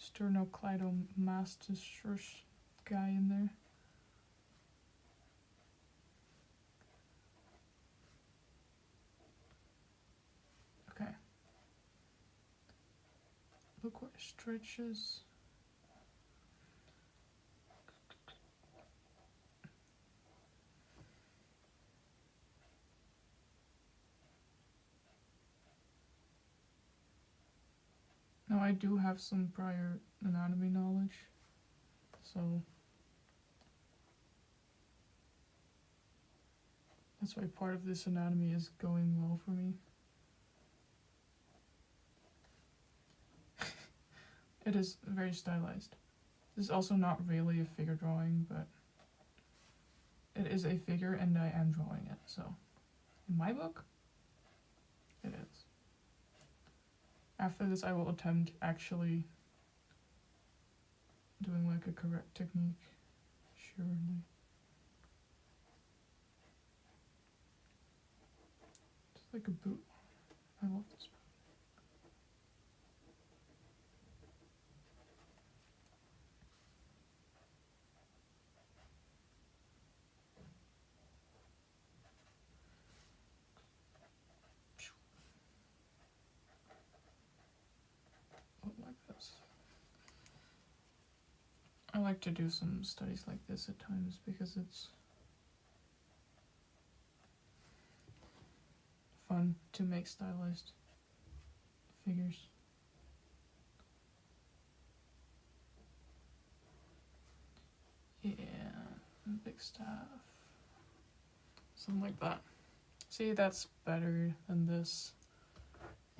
sternocleidomastosus guy in there. Okay. Look where it stretches. Now I do have some prior anatomy knowledge, so that's why part of this anatomy is going well for me. It is very stylized. This is also not really a figure drawing, but it is a figure and I am drawing it, so in my book, it is. After this I will attempt actually doing like a correct technique, surely. It's like a boot. I love this boot. I like to do some studies like this at times because it's fun to make stylized figures. Yeah, big staff. Something like that. See, that's better than this.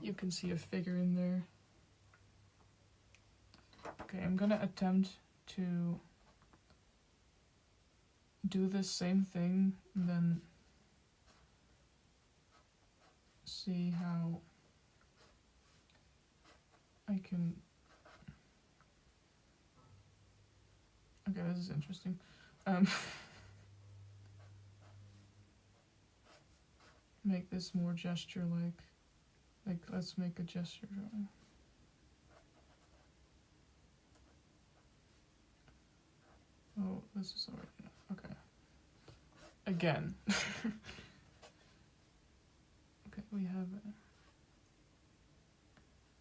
You can see a figure in there. Okay, I'm gonna attempt to do this same thing and then see how I can... Okay, this is interesting. Make this more gesture-like. Like, let's make a gesture drawing. Oh, this is already... Okay. Again. Okay, we have it.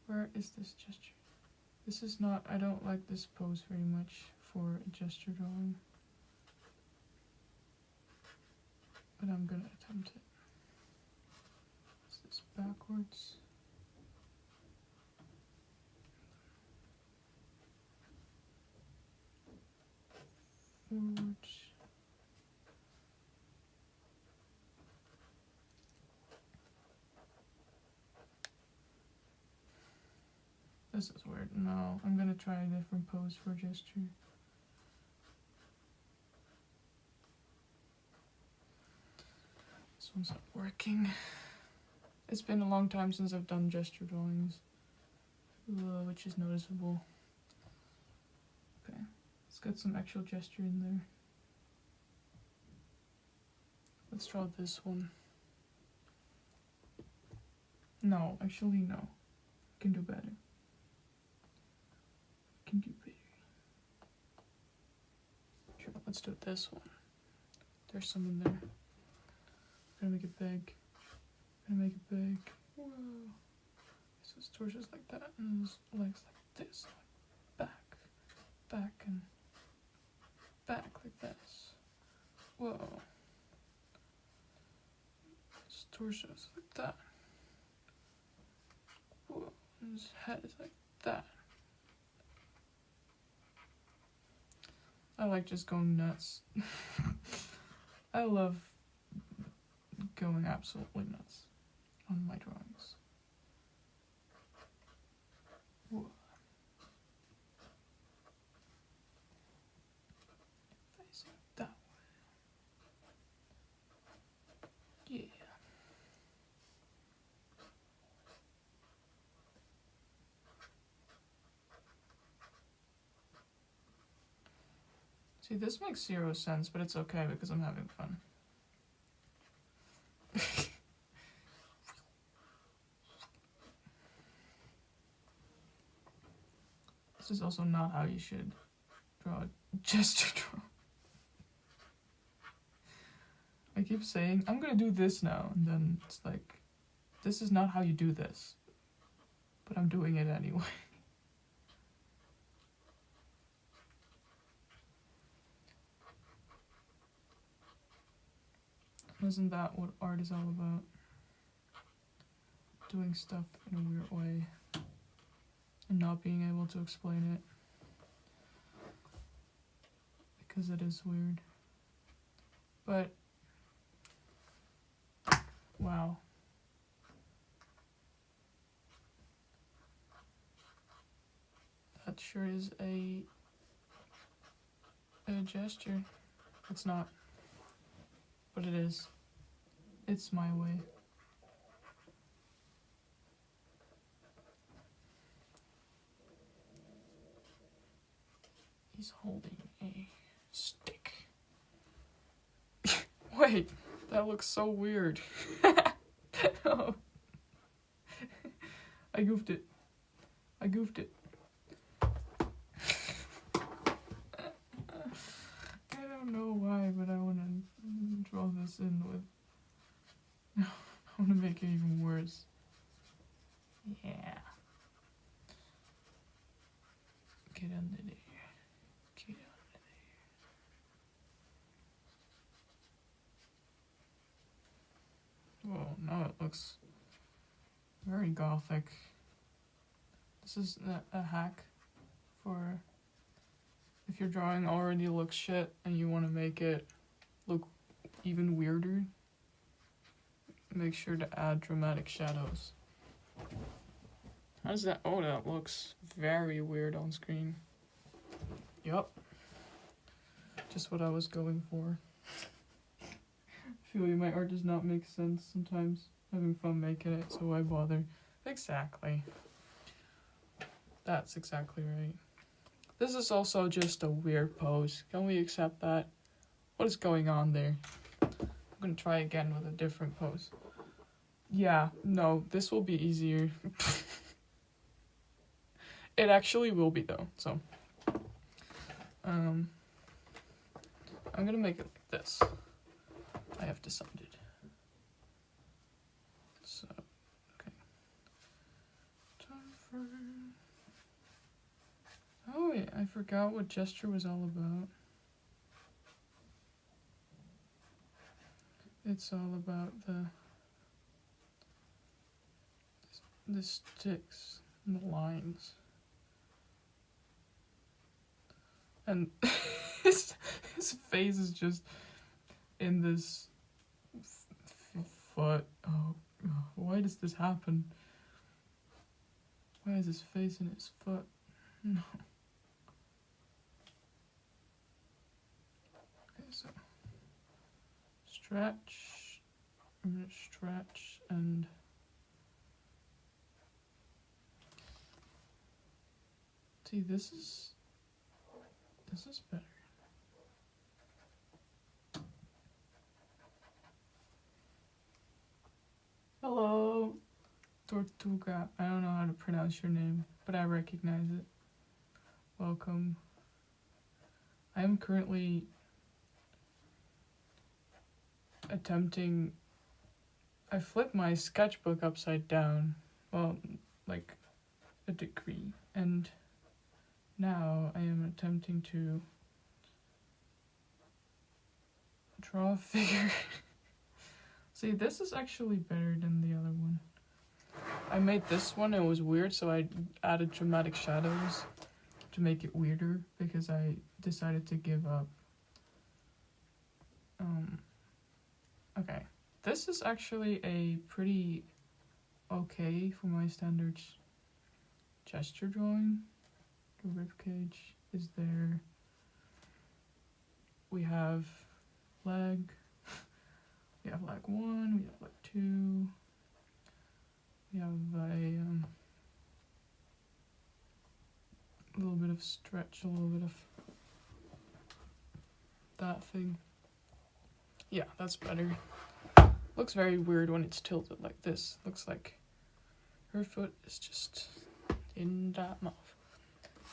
Where is this gesture? This is not... I don't like this pose very much for a gesture drawing. But I'm gonna attempt it. Is this backwards? Forwards. This is weird. No, I'm gonna try a different pose for gesture. This one's not working. It's been a long time since I've done gesture drawings, which is noticeable. Okay, let's get some actual gesture in there. Let's draw this one. No, actually, no. I can do better. I can do better. Sure, let's do this one. There's some in there. I'm gonna make it big. I'm gonna make it big. Whoa. So his torso's like that, and his legs like this. Like back, and back like this. Whoa. His torso's like that. Whoa. And his head is like that. I like just going nuts. I love going absolutely nuts on my drawings. Whoa. Facing that way. Yeah. See, this makes 0 sense, but it's okay because I'm having fun. This is also not how you should draw a gesture draw. I keep saying, I'm gonna do this now, and then it's like, this is not how you do this. But I'm doing it anyway. Isn't that what art is all about? Doing stuff in a weird way and not being able to explain it because it is weird. But wow. That sure is a gesture. It's not, but it is. It's my way. He's holding a stick. Wait, that looks so weird. Oh. I goofed it. I goofed it. I don't know why, but I want to draw this in with... I want to make it even worse. Yeah. Get under there. Get under there. Whoa, now it looks very gothic. This is a hack for if your drawing already looks shit and you want to make it look even weirder. Make sure to add dramatic shadows. How does that? Oh, that looks very weird on screen. Yup. Just what I was going for. I feel you, my art does not make sense sometimes. Having fun making it, so why bother? Exactly. That's exactly right. This is also just a weird pose. Can we accept that? What is going on there? I'm gonna try again with a different pose. Yeah, no, this will be easier. It actually will be though, so. I'm gonna make it like this. I have decided. So, okay. Time for... Oh wait, I forgot what gesture was all about. It's all about the sticks and the lines. And his face is just in this foot. Oh, why does this happen? Why is his face in his foot? No. Okay, so stretch. I'm gonna stretch and see. This is better. Hello. Tortuga. I don't know how to pronounce your name, but I recognize it. Welcome. I am currently attempting. I flipped my sketchbook upside down. Well, like a degree. And now I am attempting to draw a figure. See, this is actually better than the other one. I made this one, it was weird, so I added dramatic shadows to make it weirder because I decided to give up. Okay. This is actually a pretty okay for my standards gesture drawing. The ribcage is there. We have leg. We have leg 1, we have leg 2. We have a little bit of stretch, a little bit of that thing. Yeah, that's better. Looks very weird when it's tilted like this. Looks like her foot is just in that mouth.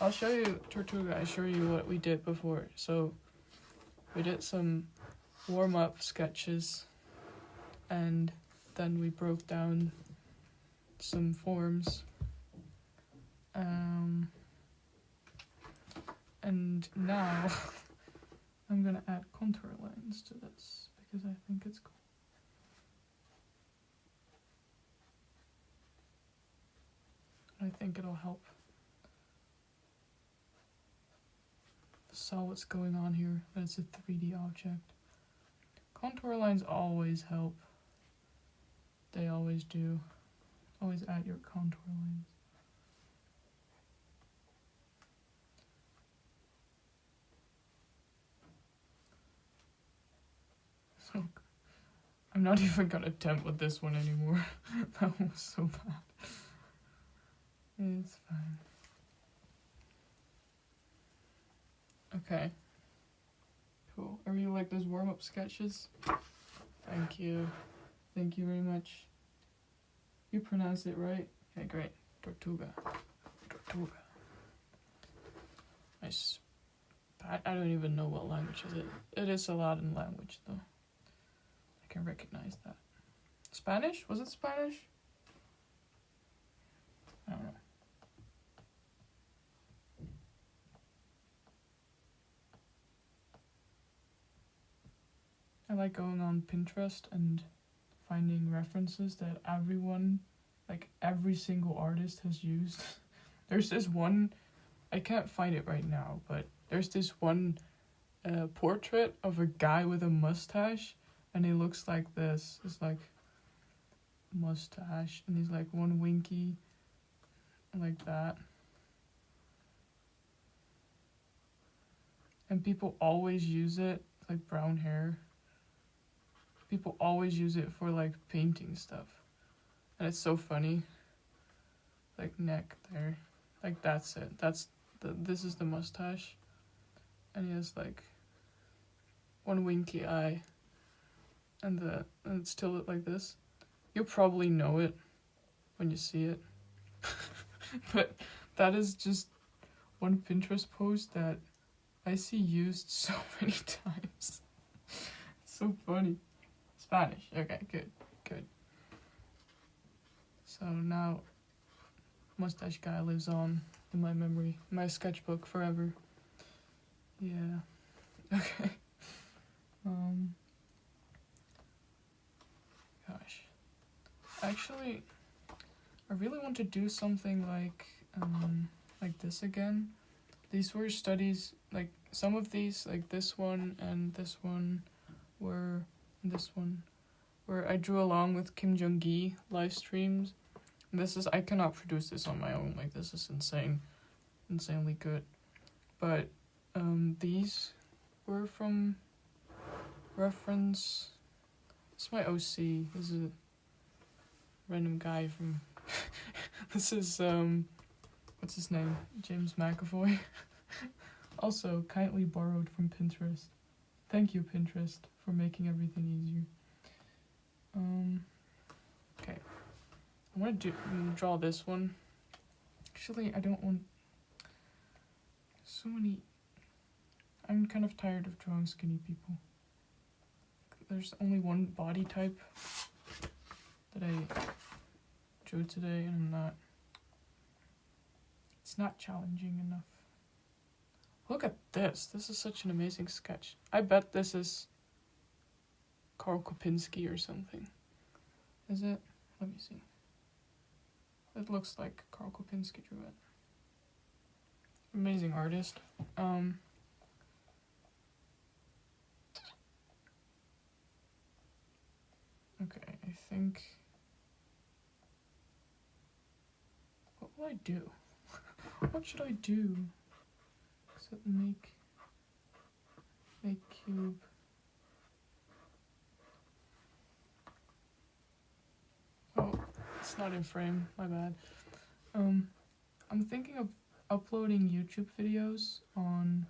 I'll show you, Tortuga, I show you what we did before. So, we did some warm-up sketches, and then we broke down some forms. And now, I'm gonna add contour lines to this, because I think it's cool. I think it'll help saw what's going on here, that it's a 3D object. Contour lines always help. They always do. Always add your contour lines. So, I'm not even gonna attempt with this one anymore. That one was so bad. It's fine. Okay. Cool. I really like those warm-up sketches. Thank you. Thank you very much. You pronounce it right? Okay, great. Tortuga. Tortuga. Nice. I don't even know what language is it. It is a Latin language, though. I can recognize that. Spanish? Was it Spanish? I don't know. I like going on Pinterest and finding references that everyone, like every single artist has used. There's this one, I can't find it right now, but there's this one portrait of a guy with a mustache, and he looks like this. It's like mustache, and he's like one winky, like that. And people always use it, like brown hair. People always use it for like painting stuff. And it's so funny. Like neck there. Like that's it. This is the mustache. And he has like one winky eye. And it's tilted like this. You'll probably know it when you see it. But that is just one Pinterest post that I see used so many times. It's so funny. Spanish. Okay, good. So now, mustache guy lives on in my memory, my sketchbook forever. Yeah. Okay. Gosh. Actually, I really want to do something like this again. These were studies, like some of these, like this one and this one, were this one, where I drew along with Kim Jong-gi live streams. I cannot produce this on my own, like this is insanely good. But these were from reference. It's my OC. This is a random guy from. This is what's his name? James McAvoy. Also kindly borrowed from Pinterest. Thank you, Pinterest, for making everything easier. Okay. I want to draw this one. Actually, I don't want so many. I'm kind of tired of drawing skinny people. There's only one body type that I drew today, and it's not challenging enough. Look at this. This is such an amazing sketch. I bet this is Karl Kopinski or something. Is it? Let me see. It looks like Karl Kopinski drew it. Amazing artist. Okay, I think... What will I do? What should I do? Except make cube. Oh, it's not in frame, my bad. I'm thinking of uploading YouTube videos on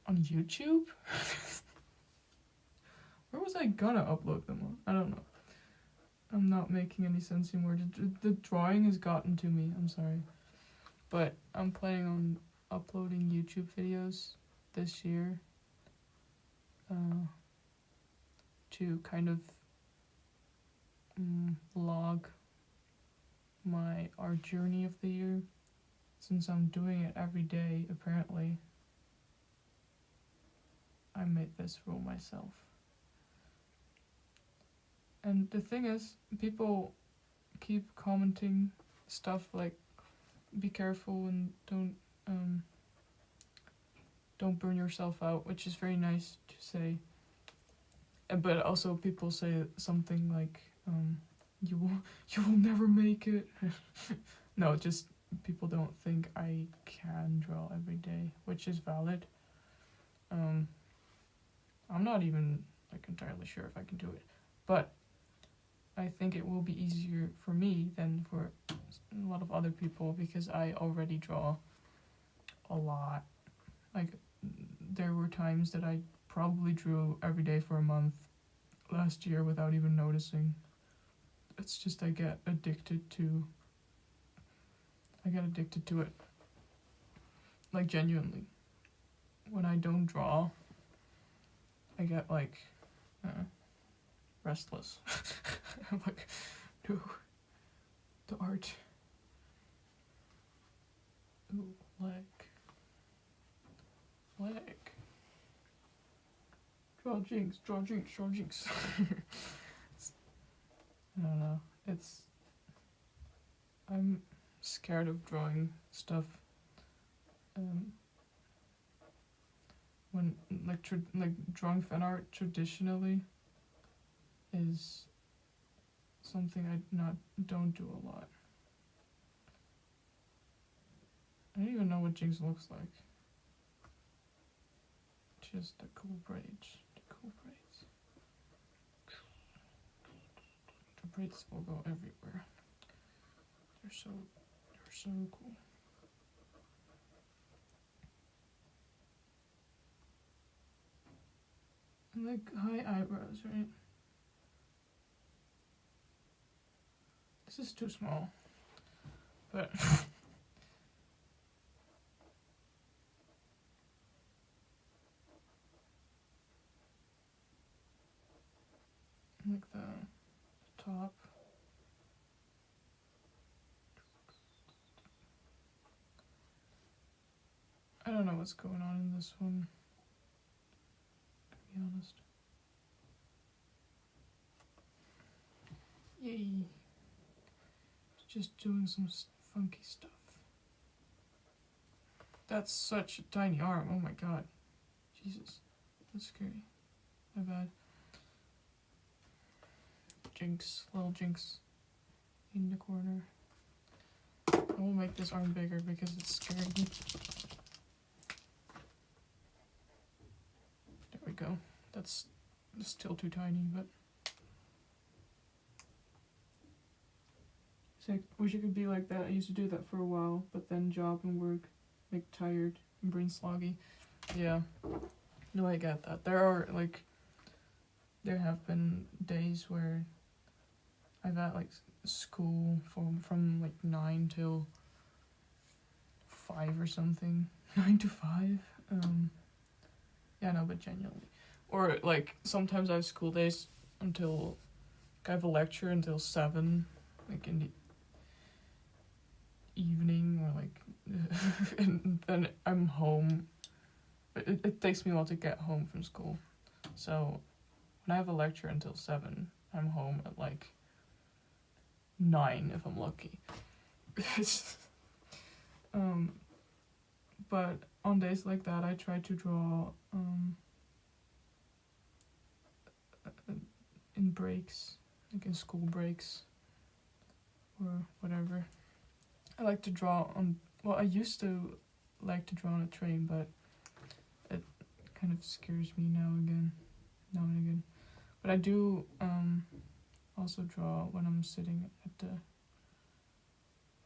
YouTube? Where was I gonna upload them on? I don't know. I'm not making any sense anymore. The drawing has gotten to me, I'm sorry. But I'm planning on uploading YouTube videos this year to kind of vlog our journey of the year. Since I'm doing it every day, apparently, I made this rule myself. And the thing is, people keep commenting stuff like, be careful and don't burn yourself out, which is very nice to say. But also people say something like, you will never make it. No, just people don't think I can draw every day, which is valid. I'm not even entirely sure if I can do it, but I think it will be easier for me than for a lot of other people because I already draw a lot. There were times that I probably drew every day for a month last year without even noticing. It's just I get addicted to it. Genuinely. When I don't draw, I get restless. I'm like, no, the art. Ooh, leg. Draw Jinx. I don't know. I'm scared of drawing stuff. When drawing fan art traditionally is something I don't do a lot. I don't even know what Jinx looks like. Just the cool braids. The braids will go everywhere. They're so cool. And high eyebrows, right? This is too small, but the top. I don't know what's going on in this one, to be honest. Yay. Just doing some funky stuff. That's such a tiny arm, oh my god. Jesus, that's scary. My bad. Jinx, little Jinx in the corner. I will make this arm bigger because it's scaring me. There we go. That's still too tiny, but I wish it could be like that. I used to do that for a while, but then job and work make tired and brain sloggy. Yeah. No, I get that. There have been days where I've at like school from like 9 till 5 or something. 9 to 5. Yeah, no, but genuinely. Or like sometimes I have school days until I have a lecture until 7, like in the evening, or like and then I'm home. But it takes me a while to get home from school. So when I have a lecture until 7, I'm home at like 9 if I'm lucky. But on days like that, I try to draw in breaks, like in school breaks or whatever. I like to draw on. Well, I used to like to draw on a train, but it kind of scares me now and again. But I do also draw when I'm sitting at the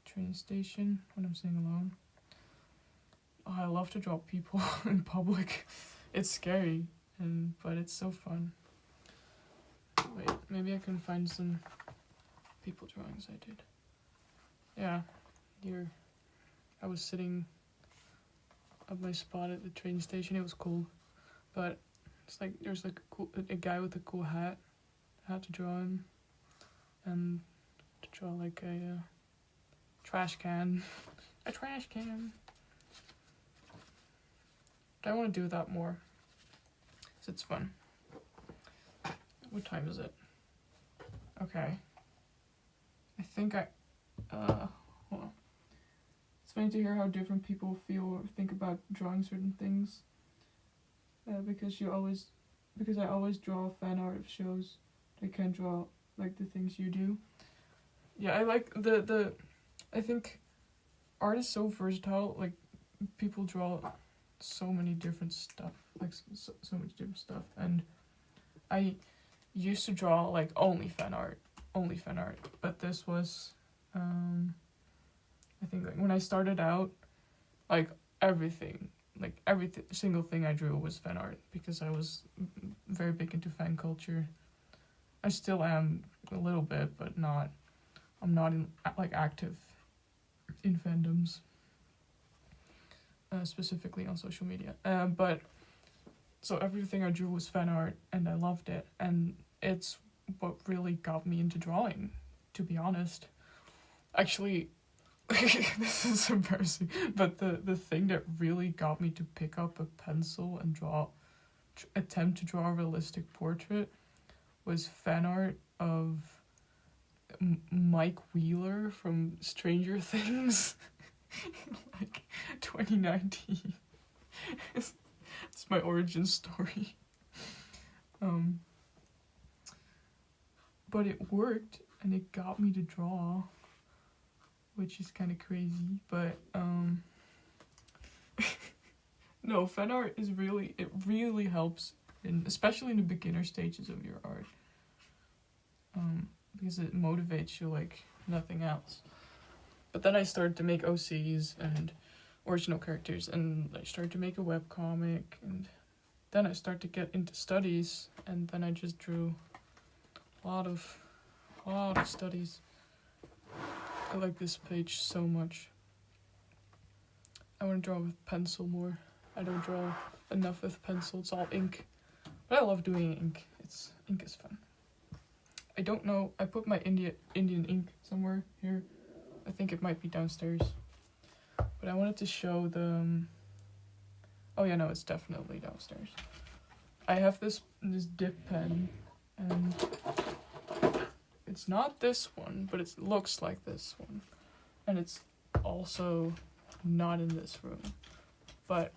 train station, when I'm sitting alone. Oh, I love to draw people in public. It's scary, but it's so fun. Wait, maybe I can find some people drawings I did. Yeah, here. I was sitting at my spot at the train station. It was cool, but it's like there's like a guy with a cool hat. I had to draw him, and to draw like a trash can. A trash can. But I want to do that more, because it's fun. What time is it? Okay. I think hold on. It's funny to hear how different people feel or think about drawing certain things. Because I always draw fan art of shows. I can't draw like the things you do. Yeah, I like I think art is so versatile. Like people draw so many different stuff, like so much different stuff, and I used to draw like only fan art, but this was I think like when I started out, like every single thing I drew was fan art, because I was very big into fan culture. I still am a little bit, but I'm not active in fandoms. Specifically on social media. But so everything I drew was fan art, and I loved it, and it's what really got me into drawing, to be honest. Actually, this is embarrassing, but the thing that really got me to pick up a pencil and attempt to draw a realistic portrait was fan art of Mike Wheeler from Stranger Things. Like 2019. It's my origin story. But it worked, and it got me to draw, which is kind of crazy, but no, fan art is really helps especially in the beginner stages of your art. Because it motivates you like nothing else. But then I started to make OCs and original characters, and I started to make a webcomic, and then I started to get into studies, and then I just drew a lot of studies. I like this page so much. I want to draw with pencil more. I don't draw enough with pencil, it's all ink. But I love doing ink. Ink is fun. I don't know, I put my Indian ink somewhere here. I think it might be downstairs. But I wanted to show them. Oh yeah, no, it's definitely downstairs. I have this dip pen, and it's not this one, but it looks like this one. And it's also not in this room. But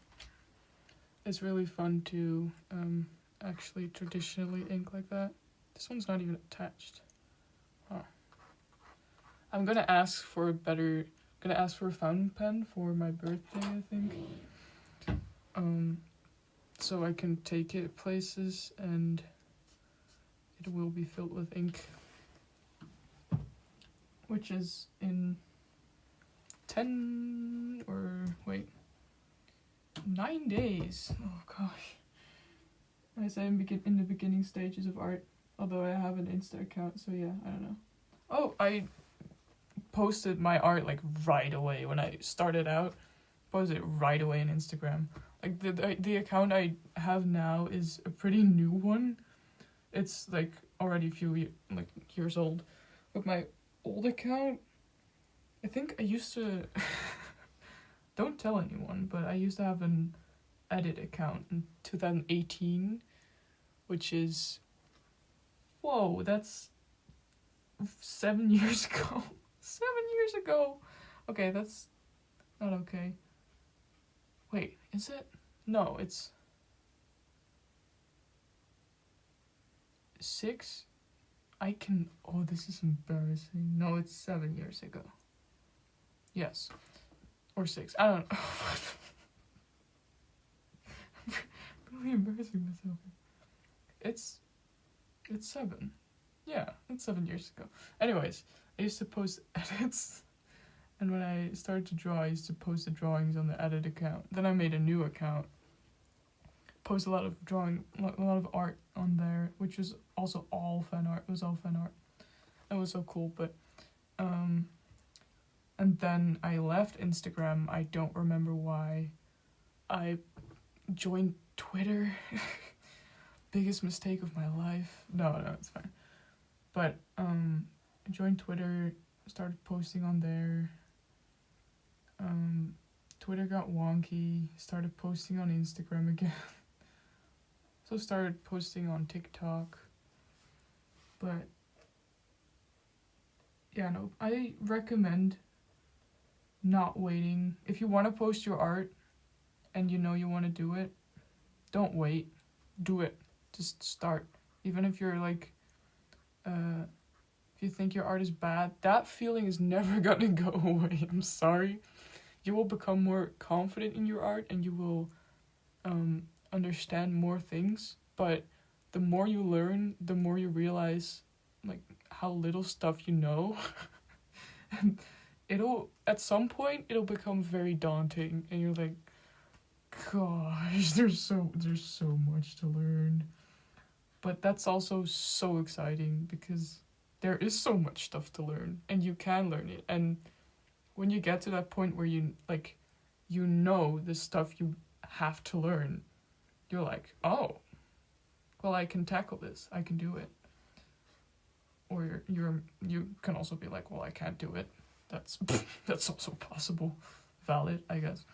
it's really fun to actually traditionally ink like that. This one's not even attached. Huh. I'm gonna ask for a fountain pen for my birthday, I think. So I can take it places and it will be filled with ink. Which is in 9 days. Oh gosh. I say in the beginning stages of art, although I have an Insta account, so yeah, I don't know. Oh, I posted my art like right away when I started out. Posted it right away on Instagram. Like the account I have now is a pretty new one. It's like already a few like years old. But my old account, I think I used to don't tell anyone, but I used to have an edit account in 2018, which is whoa, that's 7 years ago. 7 years ago. Okay, that's not okay. Wait, is it? No, it's 6. I can. Oh, this is embarrassing. No, it's 7 years ago. Yes, or 6. I don't know. I'm really embarrassing myself. It's 7. Yeah, it's 7 years ago. Anyways, I used to post edits, and when I started to draw, I used to post the drawings on the edit account. Then I made a new account, post a lot of art on there, which was also all fan art. It was all fan art. It was so cool, but and then I left Instagram. I don't remember why. I joined Twitter. Biggest mistake of my life. No, it's fine. But I joined Twitter, started posting on there. Twitter got wonky, started posting on Instagram again. So started posting on TikTok. But yeah, no, I recommend not waiting. If you want to post your art and you know you want to do it, don't wait. Do it. Just start. Even if you're like, if you think your art is bad, that feeling is never gonna go away. I'm sorry. You will become more confident in your art and you will understand more things. But the more you learn, the more you realize like how little stuff you know. And at some point it'll become very daunting and you're like, gosh, there's so much to learn. But that's also so exciting because there is so much stuff to learn and you can learn it. And when you get to that point where you know the stuff you have to learn, you're like, oh, well, I can tackle this. I can do it. Or you can also be like, well, I can't do it. That's also possible. Valid, I guess.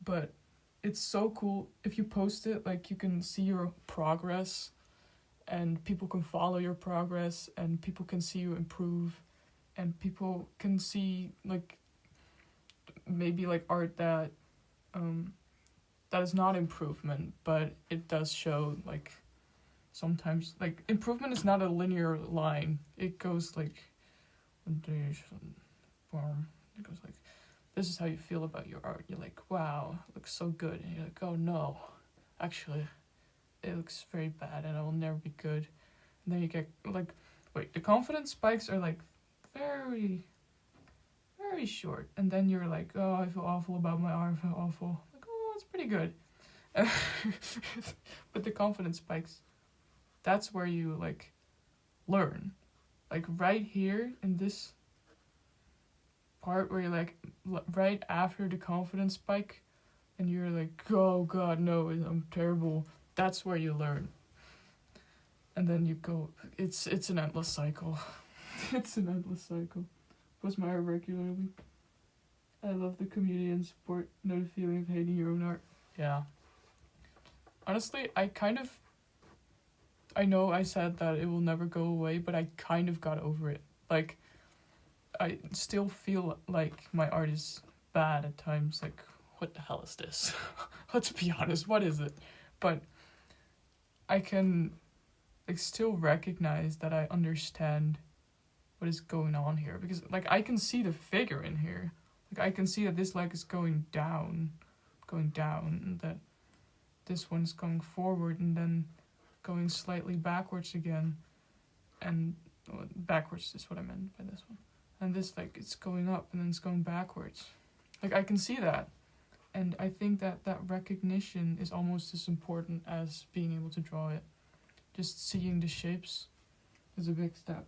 But it's so cool if you post it, like you can see your progress and people can follow your progress and people can see you improve and people can see like maybe like art that is not improvement, but it does show like sometimes like improvement is not a linear line. It goes like it goes like, this is how you feel about your art. You're like, wow, it looks so good. And you're like, oh no, actually, it looks very bad and it will never be good. And then you get like, wait, the confidence spikes are like very, very short. And then you're like, oh, I feel awful about my art. I feel awful. Like, oh, it's pretty good. But the confidence spikes, that's where you like learn. Like right here in this part where you're like right after the confidence spike and you're like, oh god, no, I'm terrible, that's where you learn. And then you go, it's an endless cycle. It's an endless cycle. Post my art regularly. I love the community and support. Know the feeling of hating your own art. Yeah. Honestly, I know I said that it will never go away, but I kind of got over it. Like, I still feel like my art is bad at times. Like, what the hell is this? Let's be honest, what is it? But I can like still recognize that I understand what is going on here. Because like I can see the figure in here. Like I can see that this leg is going down, and that this one's going forward and then going slightly backwards again. And backwards is what I meant by this one. And this, like, it's going up and then it's going backwards. Like, I can see that. And I think that recognition is almost as important as being able to draw it. Just seeing the shapes is a big step.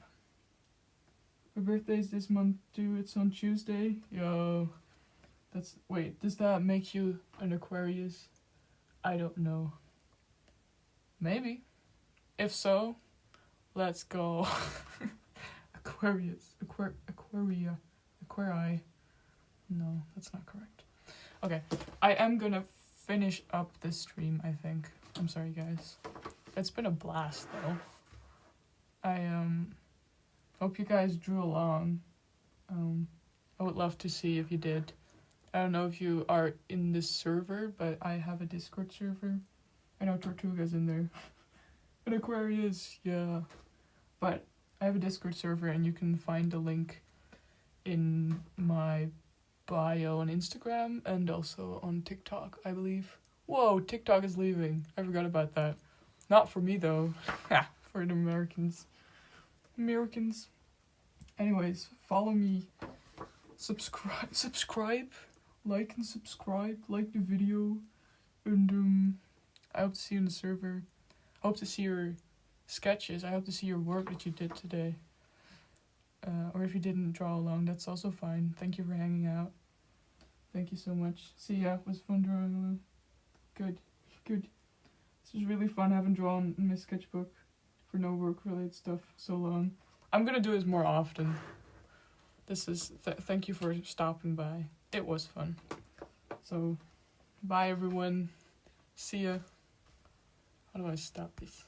My birthday's this month too. It's on Tuesday. Yo. Wait, does that make you an Aquarius? I don't know. Maybe. If so, let's go. Aquarius. Aquarii. No, that's not correct. Okay, I am gonna finish up this stream, I think. I'm sorry, guys. It's been a blast, though. I hope you guys drew along. I would love to see if you did. I don't know if you are in this server, but I have a Discord server. I know Tortuga's in there. And Aquarius, yeah. But I have a Discord server, and you can find the link in my bio on Instagram and also on TikTok, I believe. Whoa, TikTok is leaving. I forgot about that. Not for me, though. For the Americans. Anyways, follow me. Subscribe. Like and subscribe. Like the video. And I hope to see you in the server. I hope to see your sketches. I hope to see your work that you did today. Or if you didn't draw along, that's also fine. Thank you for hanging out. Thank you so much. See ya. It was fun drawing along. Good. This was really fun. I haven't drawn in my sketchbook for no work-related stuff so long. I'm gonna do this more often. This is... thank you for stopping by. It was fun. So, bye everyone. See ya. How do I stop this?